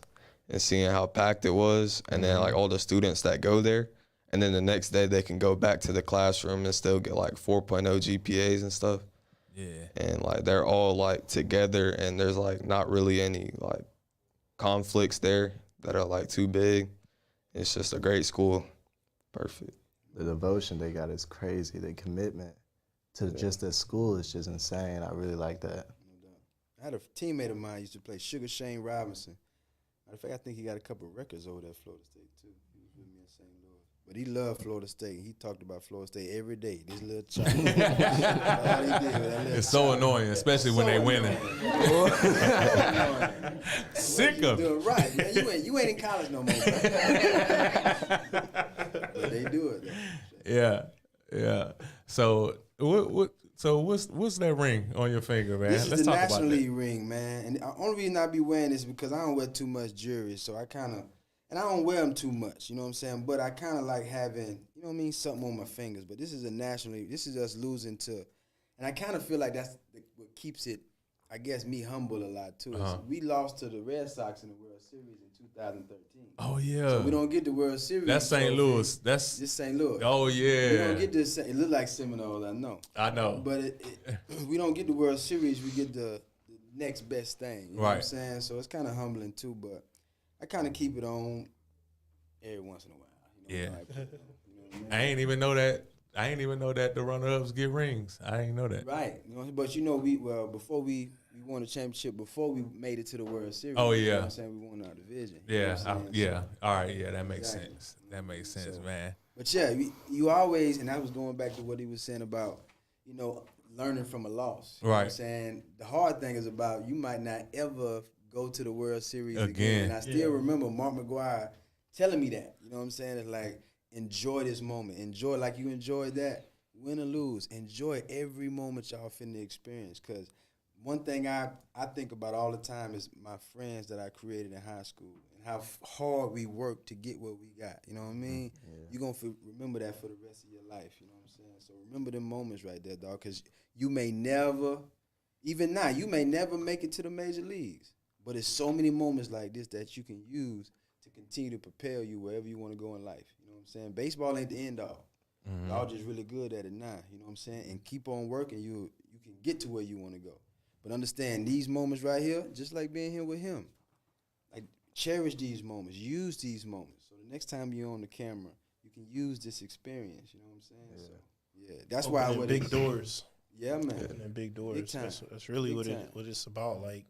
and seeing how packed it was, and then like all the students that go there, and then the next day they can go back to the classroom and still get like 4.0 GPAs and stuff. Yeah. And like they're all like together, and there's like not really any like conflicts there that are like too big. It's just a great school. Perfect. The devotion they got is crazy. The commitment to just the school is just insane. I really like that. I had a teammate of mine used to play Sugar Shane Robinson. Matter of fact, I think he got a couple of records over there at Florida State too. He was with me in St. Louis. But he loved Florida State. He talked about Florida State every day. This little child. All he did was that little It's so child. annoying, especially when they winning. Sick of it. Doing right, man. You ain't in college no more. Bro. But they do it. Though. Yeah. So what's that ring on your finger, man? This is Let's the talk about National that. League ring, man. And the only reason I be wearing this is because I don't wear too much jewelry. So I kind of, and I don't wear them too much, you know what I'm saying? But I kind of like having, you know what I mean, something on my fingers. But this is a National League. This is us losing to, and I kind of feel like that's what keeps it, I guess, me humble a lot too. Uh-huh. We lost to the Red Sox in the World Series in 2013. Oh yeah. So we don't get the World Series. That's St. trophy. Louis. That's This St. Louis. oh We don't yeah. get this. It look like Seminoles, I know. I know. But we don't get the World Series. We get the next best thing. You know what I'm Right. saying? So it's kind of humbling too. But I kind of keep it on every once in a while. You know, Yeah. like, you know what I mean? I ain't even know that. I ain't even know that the runner-ups get rings. I ain't know that. Right. You know, but before we won the championship, before we made it to the World Series. Oh, You know yeah. what I'm saying? We won our division. You know Yeah, what I'm saying? yeah. So- All right, yeah, that makes Exactly. sense. That makes sense, So- man. But yeah, you always, and I was going back to what he was saying about, you know, learning from a loss. You know what I'm Right. saying? The hard thing is about you might not ever go to the World Series Again. again. And I still remember Mark McGuire telling me that. You know what I'm saying? It's like, enjoy this moment. Enjoy like you enjoyed that. Win or lose, enjoy every moment y'all finna experience. Because one thing I think about all the time is my friends that I created in high school and how hard we worked to get what we got. You know what I mean? You're going to remember that for the rest of your life. You know what I'm saying? So remember them moments right there, dog, because you may never, even now, you may never make it to the major leagues. But it's so many moments like this that you can use to continue to propel you wherever you want to go in life. You know what I'm saying? Baseball ain't the end all. Y'all just really good at it now, you know what I'm saying? And keep on working, you can get to where you want to go. But understand these moments right here, just like being here with him. Like cherish these moments, use these moments. So the next time you're on the camera, you can use this experience, you know what I'm saying? Yeah. So yeah, that's why I Opening would big doors. Yeah, man. Opening big doors. Big time. That's really Big what time. what it's about. Like,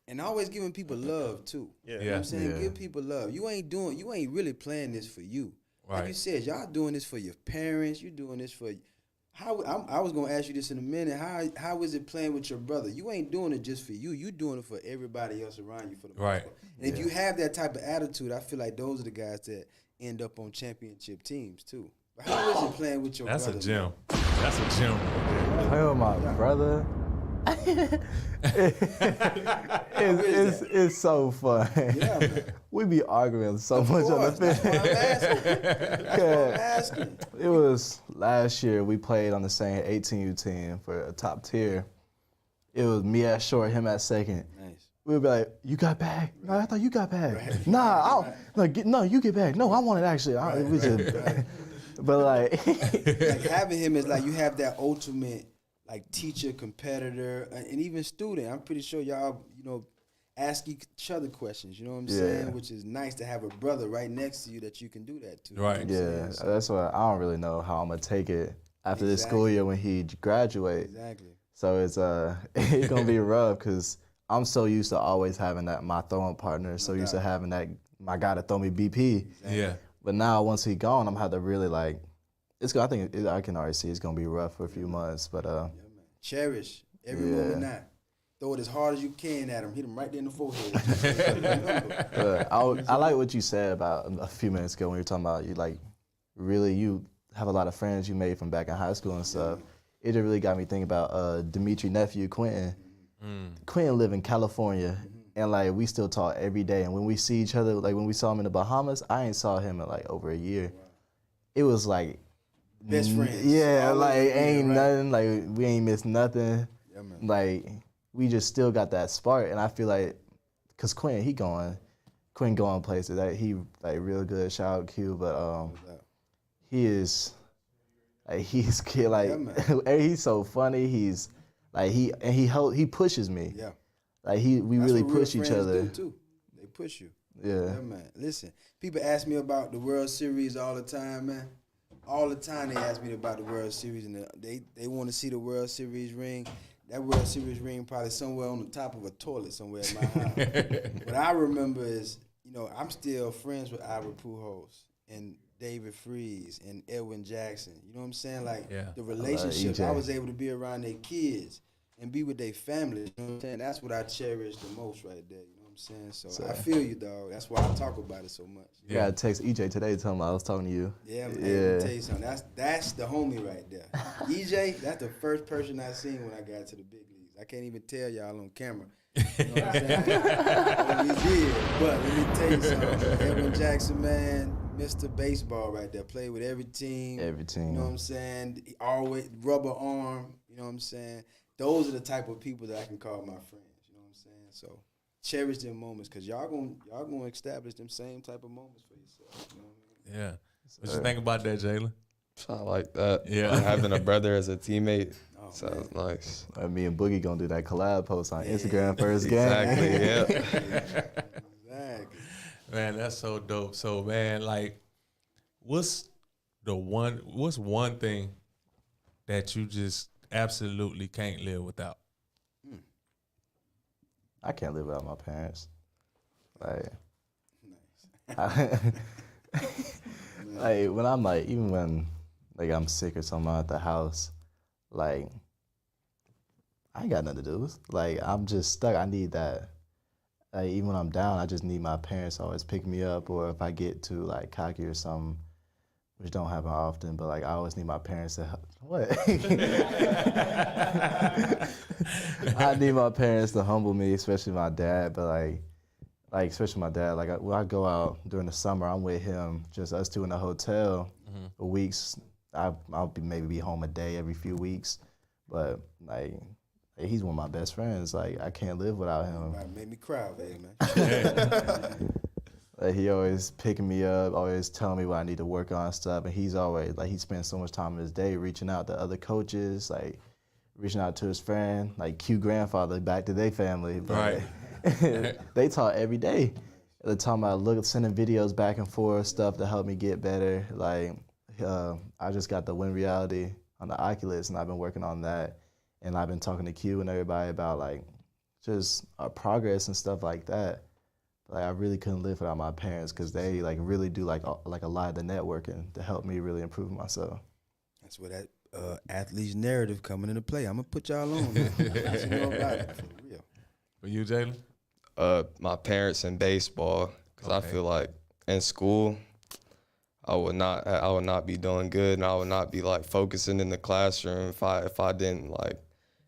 and always giving people love too. Yeah. You know what I'm saying? Yeah. Give people love. You ain't really playing this for you. Like Right. you said, y'all doing this for your parents. You doing this for. I was gonna ask you this in a minute. How is it playing with your brother? You ain't doing it just for you. You doing it for everybody else around you for the most Right. part. And if you have that type of attitude, I feel like those are the guys that end up on championship teams too. But how is it playing with your That's brother? a gem. That's a gem. Playing with my brother. It's so fun. Yeah, man. We be arguing so Of much on course, the that's why I'm field. asking. That's why I'm asking. It was last year we played on the same 18U team for a top tier. It was me at short, him at second. Nice. We would be like, "You got back? No, I thought you got back. Nah, no, you get back. No, I want it actually." But like, Like having him is like you have that ultimate like teacher, competitor, and even student. I'm pretty sure y'all, ask each other questions. You know what I'm saying? Which is nice to have a brother right next to you that you can do that to. Right. You know what I'm yeah, saying? that's why I don't really know how I'm gonna take it after this school Exactly. year when he graduates. Exactly. So it's gonna be rough because I'm so used to always having my throwing partner. So used to having my guy to throw me BP. Yeah. But now once he gone, I'm gonna have to really like. I can already see it's gonna be rough for a few months. But Yeah, man. Cherish every moment now. Throw it as hard as you can at him. Hit him right there in the forehead. I like what you said about a few minutes ago when you were talking about you have a lot of friends you made from back in high school and stuff. It just really got me thinking about Dimitri nephew Quentin. Quentin live in California, and like we still talk every day. And when we see each other, like when we saw him in the Bahamas, I ain't saw him in like over a year. It was like Best friends. yeah, All like over again, ain't right? nothing. Like we ain't missed nothing. Yeah, man. Like we just still got that spark, and I feel like, cause Quentin going places. Like he like real good. Shout out Q, but he is like he's kid like he's so funny. He's like he pushes me. Yeah. Like we That's really what real push each friends other. do too. They push you. Yeah. Yeah, man. Listen, people ask me about the World Series all the time, man. All the time they ask me about the World Series, and they want to see the World Series ring. That World Series ring probably somewhere on the top of a toilet somewhere in my house. What I remember is, I'm still friends with Albert Pujols and David Freese and Edwin Jackson. You know what I'm saying? Like the relationship. EJ. I was able to be around their kids and be with their family. You know what I'm saying? That's what I cherish the most right there. You know what I'm saying? So I feel you, dog. That's why I talk about it so much. I gotta text EJ today to tell him I was talking to you. Yeah, man. Hey, let me tell you something. That's the homie right there. EJ, that's the first person I seen when I got to the big leagues. I can't even tell y'all on camera. You know what I'm saying? What we did. But let me tell you something. Edwin Jackson, man, Mr. Baseball right there. Played with every team. Every team. You know what I'm saying? He always rubber arm. You know what I'm saying? Those are the type of people that I can call my friends. You know what I'm saying? So cherish them moments, because y'all gonna establish them same type of moments for yourself. You know what I mean? Yeah. What you think about that, Jalen? I like that. Yeah. Having a brother as a teammate Oh, sounds nice. Me and Boogie gonna do that collab post on Instagram first game. Exactly. Yeah. Exactly. Man, that's so dope. So, man, like, what's one thing that you just absolutely can't live without? I can't live without my parents. Like, like when I'm like, even when like I'm sick or something at the house, like I ain't got nothing to do. Like I'm just stuck. I need that. Like even when I'm down, I just need my parents to always pick me up, or if I get too like cocky or something, which don't happen often, but like I always need my parents to help. What? I need my parents to humble me, especially my dad. But like especially my dad. Like when I go out during the summer, I'm with him, just us two in the hotel. Weeks, I'll be home a day every few weeks, but like he's one of my best friends. Like I can't live without him. Might make me cry, baby, man. Like he always picking me up, always telling me what I need to work on and stuff. And he's always like he spends so much time in his day reaching out to other coaches, like reaching out to his friend, like Q grandfather back to their family. But they talk every day. They're talking about sending videos back and forth, stuff to help me get better. Like I just got the Win Reality on the Oculus, and I've been working on that. And I've been talking to Q and everybody about like just progress and stuff like that. Like I really couldn't live without my parents because they like really do like a lot of the networking to help me really improve myself. That's where that athlete's narrative coming into play. I'm gonna put y'all on. Man. I know about it, for real. For you, Jalen? My parents in baseball, because I feel like in school, I would not be doing good, and I would not be like focusing in the classroom if I didn't like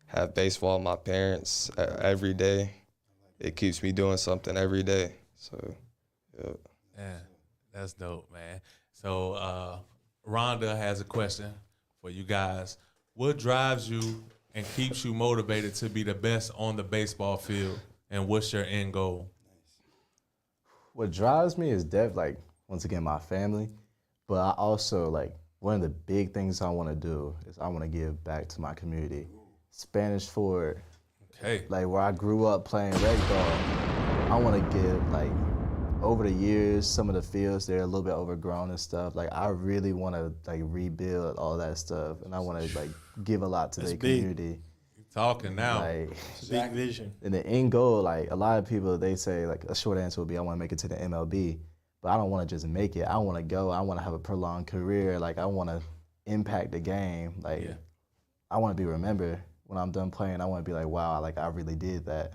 have baseball with my parents every day. It keeps me doing something every day. So, yeah. Yeah, that's dope, man. So, Rhonda has a question for you guys. What drives you and keeps you motivated to be the best on the baseball field, and what's your end goal? What drives me is like once again my family, but I also like one of the big things I want to do is I want to give back to my community. Spanish forward. Okay. Like where I grew up playing rec ball, I want to give like over the years some of the fields they're a little bit overgrown and stuff. Like I really want to like rebuild all that stuff, and I want to like give a lot to the community. You talking now? Like Big vision. and the end goal, like a lot of people they say like a short answer would be I want to make it to the MLB, but I don't want to just make it. I want to go. I want to have a prolonged career. Like I want to impact the game. Like I want to be remembered. When I'm done playing, I want to be like, wow, like I really did that.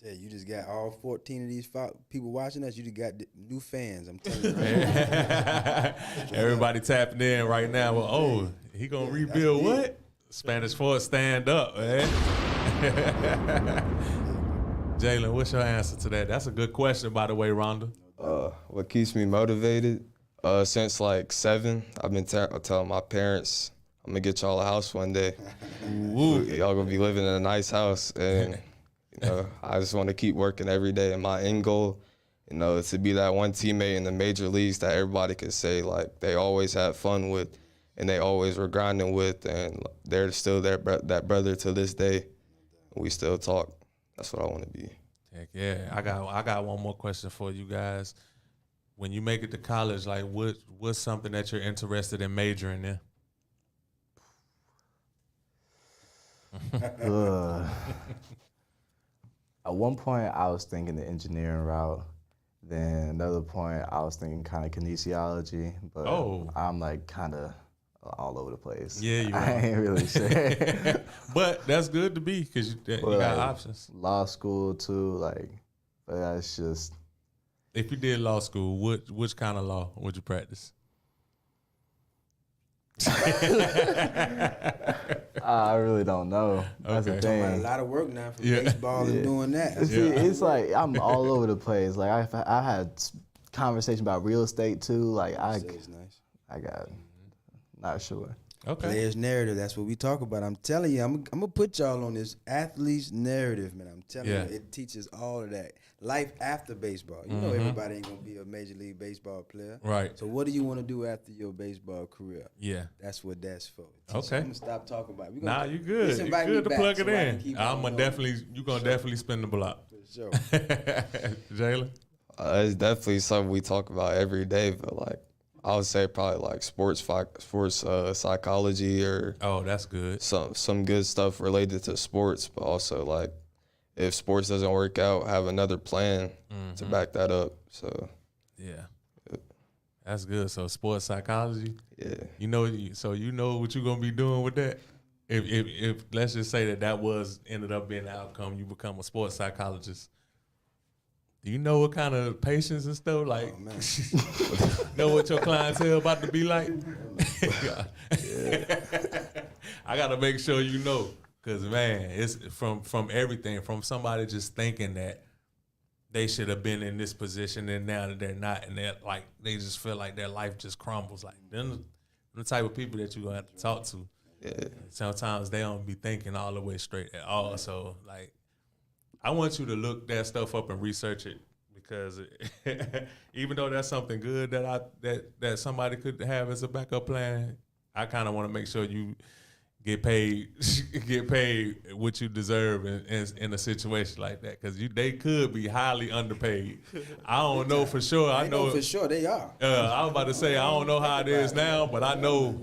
Yeah, you just got all 14 of these people watching us. You just got new fans. I'm telling you. Right Everybody tapping in right now. Well, oh, he gonna rebuild what? Spanish Forward, stand up, man. Jalen, what's your answer to that? That's a good question, by the way, Rhonda. What keeps me motivated? Since like 7, I've been telling my parents, I'm gonna get y'all a house one day. Y'all gonna be living in a nice house, and you know, I just want to keep working every day. And my end goal, you know, is to be that one teammate in the major leagues that everybody can say like they always had fun with, and they always were grinding with, and they're still that brother to this day. We still talk. That's what I want to be. Heck yeah, I got one more question for you guys. When you make it to college, like what's something that you're interested in majoring in? At one point, I was thinking the engineering route. Then another point, I was thinking kind of kinesiology. But I'm like kind of all over the place. Yeah, you I ain't really sure. But that's good to be because you got like, options. Law school too, like, but that's just. If you did law school, which kind of law would you practice? I really don't know. That's the thing. a lot of work now for baseball and doing that. See, it's like I'm all over the place. Like I had conversation about real estate too. Like It's nice. I got not sure. Okay. Players' narrative, that's what we talk about. I'm telling you, I'm going to put y'all on this athlete's narrative, man. I'm telling you, it teaches all of that. Life after baseball. You know everybody ain't going to be a Major League Baseball player. Right. So what do you want to do after your baseball career? Yeah. That's what that's for. Okay. I'm going to stop talking about it. Nah, you good. You good to plug it in. You gonna definitely spin the block. For sure. Jalen? It's definitely something we talk about every day, but like I would say probably like sports psychology or that's good. Some good stuff related to sports, but also like if sports doesn't work out, have another plan to back that up. So yeah, that's good. So sports psychology. Yeah, you know what you're gonna be doing with that. If let's just say that ended up being the outcome, you become a sports psychologist. Do you know what kind of patients and stuff like? Know what your clientele about to be like? I gotta make sure you know, cause man, it's from everything, from somebody just thinking that they should have been in this position and now that they're not, and they're like they just feel like their life just crumbles. Like them the type of people that you're gonna have to talk to. Yeah. Sometimes they don't be thinking all the way straight at all. So like, I want you to look that stuff up and research it, because even though that's something good that somebody could have as a backup plan, I kind of want to make sure you get paid what you deserve in a situation like that, because they could be highly underpaid. I don't know for sure. I know for sure they are. I was about to say I don't know how it is now, but I know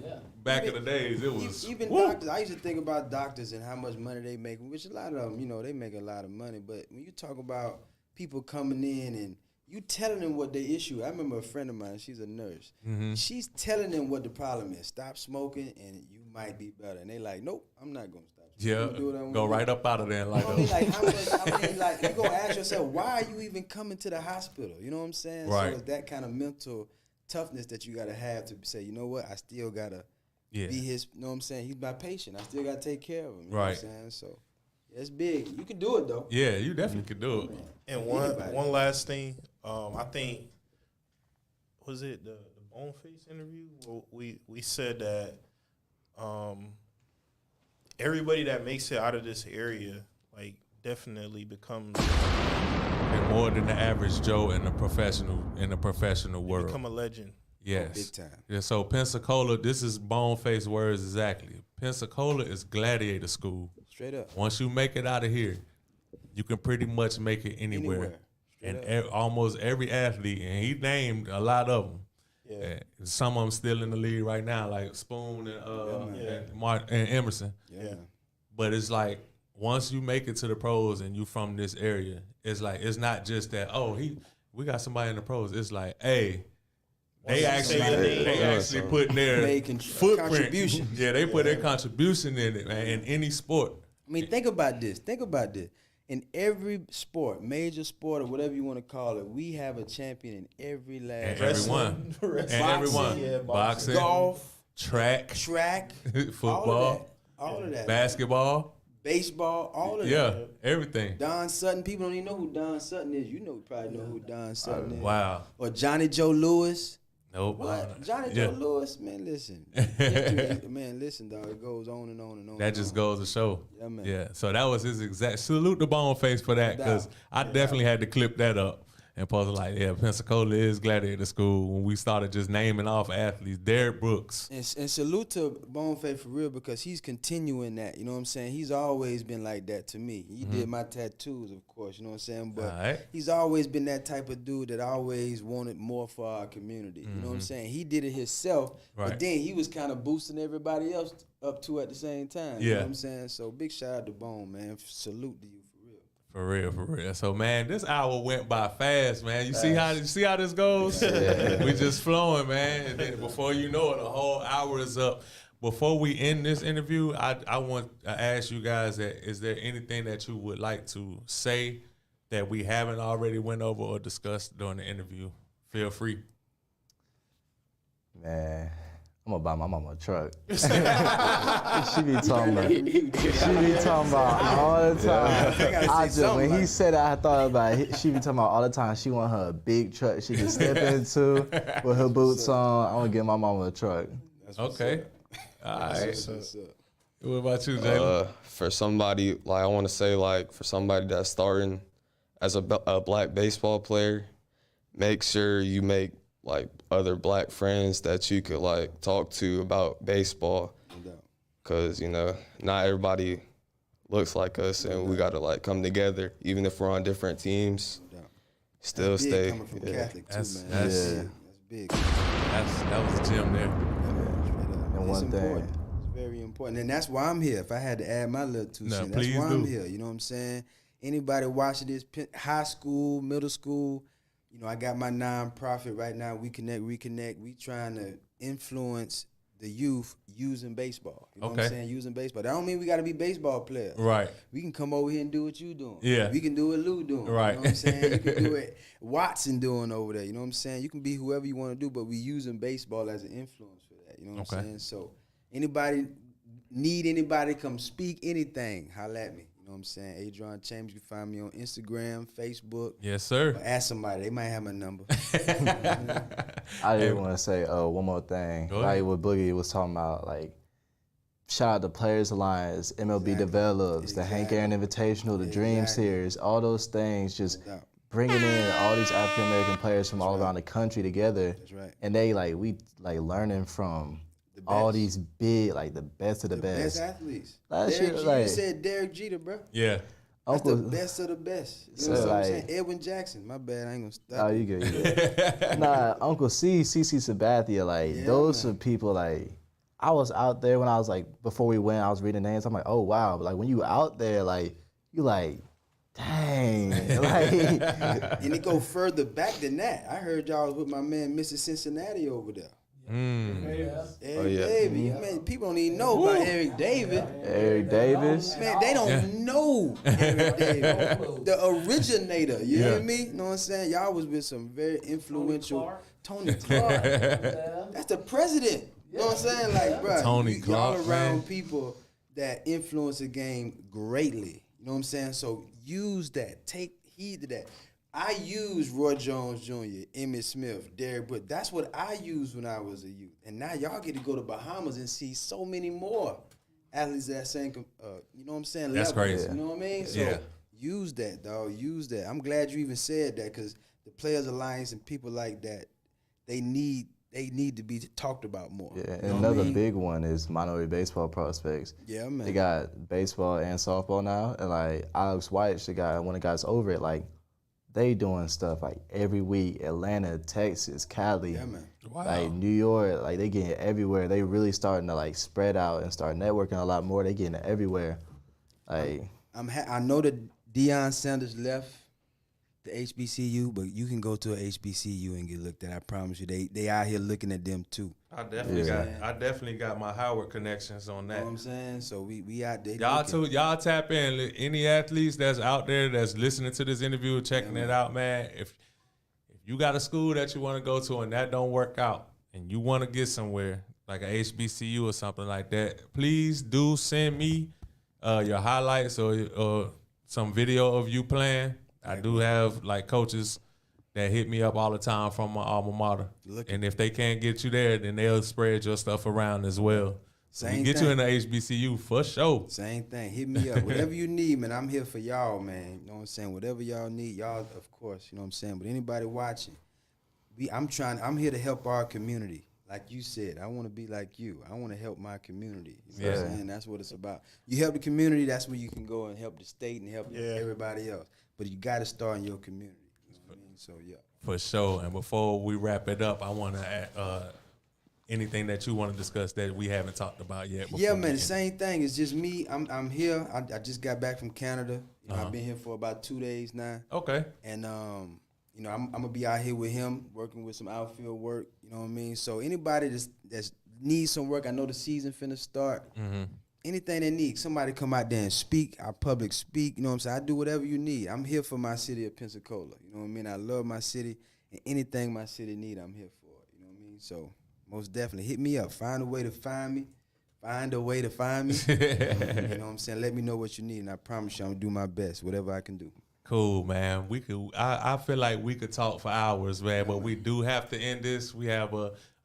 back in the days, it was even woo. doctors. I used to think about doctors and how much money they make, which a lot of them, you know, they make a lot of money. But when you talk about people coming in and you telling them what their issue, I remember a friend of mine. She's a nurse. Mm-hmm. She's telling them what the problem is. Stop smoking, and you might be better. And they like, nope, I'm not gonna stop. Yeah, I'm gonna do what I wanna go do. right up out of there and You like, know what I mean? Like, how much, I mean, like, you gonna ask yourself, why are you even coming to the hospital? You know what I'm saying? Right. So it's that kind of mental toughness that you gotta have to say, you know what, I still gotta yeah, be his, you know what I'm saying? He's my patient. I still gotta take care of him. You know Right. what I'm saying? So yeah, it's big. You can do it though. yeah, you definitely could do it. And Anybody. one last thing, I think was it the Boneface interview? Well, we said that everybody that makes it out of this area, like, definitely becomes And more than the average Joe in the professional world. become a legend. Yes. Big time. Yeah, so Pensacola, this is Boneface words exactly. Pensacola is gladiator school. Straight up. Once you make it out of here, you can pretty much make it anywhere. Straight And up. almost every athlete, and he named a lot of them. Yeah. Some of them still in the league right now, like Spoon and Emerson. Yeah. But it's like once you make it to the pros and you from this area, it's like it's not just that. Oh, we got somebody in the pros. It's like, hey, Once you say your name, they actually put their Making footprint. contributions. Yeah, they put their contribution in it, man. In any sport. I mean, think about this. Think about this. In every sport, major sport or whatever you want to call it, we have a champion in every And last everyone. Wrestling. And everyone. Yeah, Boxing, golf, track, track, football, all of that, basketball. baseball, all of Yeah, that. everything. Don Sutton, people don't even know who Don Sutton is. You probably know who Don Sutton is. Wow. Or Johnny Joe Lewis. Nope. What? Johnny Yeah. Joe Lewis, man, listen. Man, listen, dog. It goes on and on and on. That and just on. goes to show. Yeah, man. Yeah. So that was his exact salute to Boneface for that, because I definitely had to clip that up and post like, yeah, Pensacola is gladiator school. When we started just naming off athletes, Derrick Brooks. And salute to Boneface for real, because he's continuing that. You know what I'm saying? He's always been like that to me. He did my tattoos, of course. You know what I'm saying? But Alright. he's always been that type of dude that always wanted more for our community. You know what I'm saying? He did it himself, Right. but then he was kind of boosting everybody else up to at the same time. You Yeah. know what I'm saying? So big shout out to Bone, man. Salute to you for real. For real, for real. So man, this hour went by fast, man. You see how this goes? We just flowing, man. And then before you know it, the whole hour is up. Before we end this interview, I want to ask you guys that is there anything that you would like to say that we haven't already went over or discussed during the interview? Feel free. Man, I'm gonna buy my mama a truck. She be talking about all the time. When he said that, I thought about it. She be talking about all the time. She want her a big truck she can step into with her boots on. I want to get my mama a truck. Okay. All right. What's up? What about you, Jalen? For somebody, like, I want to say, like, for somebody that's starting as a black baseball player, make sure you make, like, other black friends that you could, like, talk to about baseball. No doubt. Because, you know, not everybody looks like us, and we got to, like, come together, even if we're on different teams. No doubt. Still That's big stay. coming from Yeah. Catholic too, That's- man. that's- That's big. That was Jim there. And It's one thing. important. It's very important. And that's why I'm here. If I had to add my little two No, cents, that's please why I'm do. here. You know what I'm saying? Anybody watching this, high school, middle school, you know, I got my nonprofit right now, We Connect, Reconnect. We trying to influence the youth using baseball. You know what I'm Okay. saying? Using baseball. That don't mean we got to be baseball players. Right. We can come over here and do what you doing. Yeah. We can do what Lou doing. Right. You know what I'm saying? You can do what Watson doing over there. You know what I'm saying? You can be whoever you want to do, but we using baseball as an influence for that. You know what I'm Okay. saying? So anybody need anybody come speak anything, holla at me. You know what I'm saying? Adrian Chambers, you can find me on Instagram, Facebook. Yes, sir. Or ask somebody. They might have my number. I just want to say one more thing. Go Like ahead. what Boogie was talking about, like shout out to Players Alliance, MLB Exactly. Develops, the Hank Aaron Invitational, the Dream Exactly. Series, all those things, just No doubt. bringing in all these African American players from all around the country together. That's right. And they we learning from The all best. these big, the best of the Best best. athletes. That Derek shit, Jeter, you said Derek Jeter, bro. Yeah. That's Uncle, the best of the best. You So, know what I'm like- saying? Edwin Jackson. My bad. I ain't gonna stop. oh, you good, you good. Nah, Uncle C, CC Sabathia, Yeah, those man. are people I was out there when I was like, before we went, I was reading names. I'm like, oh wow. But like when you out there, like you like, dang. Like, And it go further back than that. I heard y'all was with my man Mr. Cincinnati over there. Eric Davis. Man, people don't even know about Eric Davis. Eric Davis. Man, they don't know Eric Davis. The originator. You hear me? You know what I'm saying? Y'all was with some very influential Tony Clark. That's the president. You know what I'm saying? Like, bro, Tony Clark, y'all around man. people that influence the game greatly. You know what I'm saying? So use that. Take heed to that. I used Roy Jones Jr., Emmitt Smith, Derrick Brooks. That's what I used when I was a youth. And now y'all get to go to Bahamas and see so many more athletes that same, you know what I'm saying? That's level. crazy. You know what I mean? So Yeah. use that, dog. Use that. I'm glad you even said that because the Players Alliance and people like that, they need to be talked about more. Yeah, You and know what another I mean? big one is minority baseball prospects. Yeah, man. They got baseball and softball now, and like Alex White, the guy, one of the guys over it, like they doing stuff like every week. Atlanta, Texas, Cali, Yeah, man. like New York, like they getting everywhere. They really starting to like spread out and start networking a lot more. They getting it everywhere. Like I know that Deion Sanders left the HBCU, but you can go to a HBCU and get looked at. I promise you, they out here looking at them too. I definitely got my Howard connections on You know that. what I'm saying? So we out there. Y'all looking. too, y'all tap in. Any athletes that's out there that's listening to this interview, checking it out, man. If you got a school that you want to go to and that don't work out, and you want to get somewhere like a HBCU or something like that, please do send me your highlights or some video of you playing. I do have like coaches that hit me up all the time from my alma mater. And if they can't get you there, then they'll spread your stuff around as well. So we Same get thing. you in the HBCU for sure. Same thing. Hit me up. Whatever you need, man, I'm here for y'all, man. You know what I'm saying? Whatever y'all need, y'all, of course, you know what I'm saying? But anybody watching, I'm here to help our community. Like you said, I want to be like you. I want to help my community. You know what I'm saying? That's what it's about. You help the community, that's where you can go and help the state and help everybody else. But you got to start in your community. You know what I mean? So, yeah. For sure. And before we wrap it up, I want to add anything that you want to discuss that we haven't talked about yet. Yeah, man, the same thing. It's just me. I'm here. I just got back from Canada. You know, I've been here for about 2 days now. Okay. And, you know, I'm going to be out here with him, working with some outfield work. You know what I mean? So anybody that's needs some work, I know the season finna start. Mm-hmm. Anything they need, somebody come out there and speak, our public speak, you know what I'm saying? I do whatever you need. I'm here for my city of Pensacola, you know what I mean? I love my city, and anything my city need, I'm here for it, you know what I mean? So most definitely, hit me up. Find a way to find me. Find a way to find me. You know what I'm saying? Let me know what you need, and I promise you I'm going to do my best, whatever I can do. Cool, man. I feel like we could talk for hours, man, but we do have to end this. We have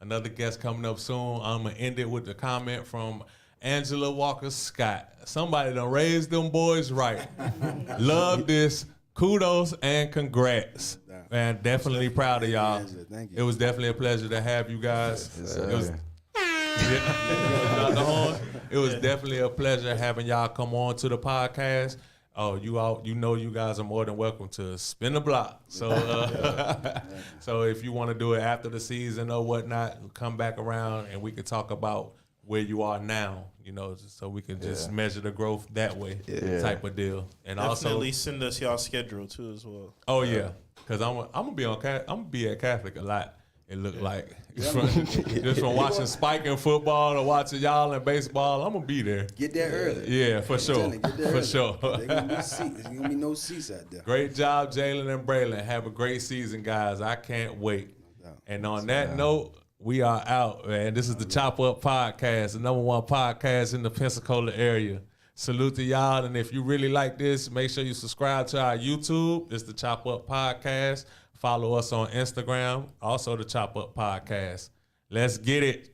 another guest coming up soon. I'm going to end it with a comment from Angela Walker Scott. Somebody done raised them boys right. Love this. Kudos and congrats. Man, definitely proud of y'all. Angela, thank you. It was definitely a pleasure to have you guys. It was, it was definitely a pleasure having y'all come on to the podcast. Oh, you guys are more than welcome to spin the block. So, so if you want to do it after the season or whatnot, come back around and we can talk about where you are now, you know, so we can just measure the growth that way, type of deal. And Definitely also send us y'all schedule too as well. Oh yeah, because I'm gonna be at Catholic a lot. It looked like just from watching Spike in football or watching y'all in baseball, I'm gonna be there. Get there early. Yeah, for sure, Get there for early. sure. There's gonna be no seats out there. Great job, Jalen and Braylon. Have a great season, guys. I can't wait. And on that note, we are out, man. This is the Chop Up Podcast, the #1 podcast in the Pensacola area. Salute to y'all, and if you really like this, make sure you subscribe to our YouTube. It's the Chop Up Podcast. Follow us on Instagram, also the Chop Up Podcast. Let's get it.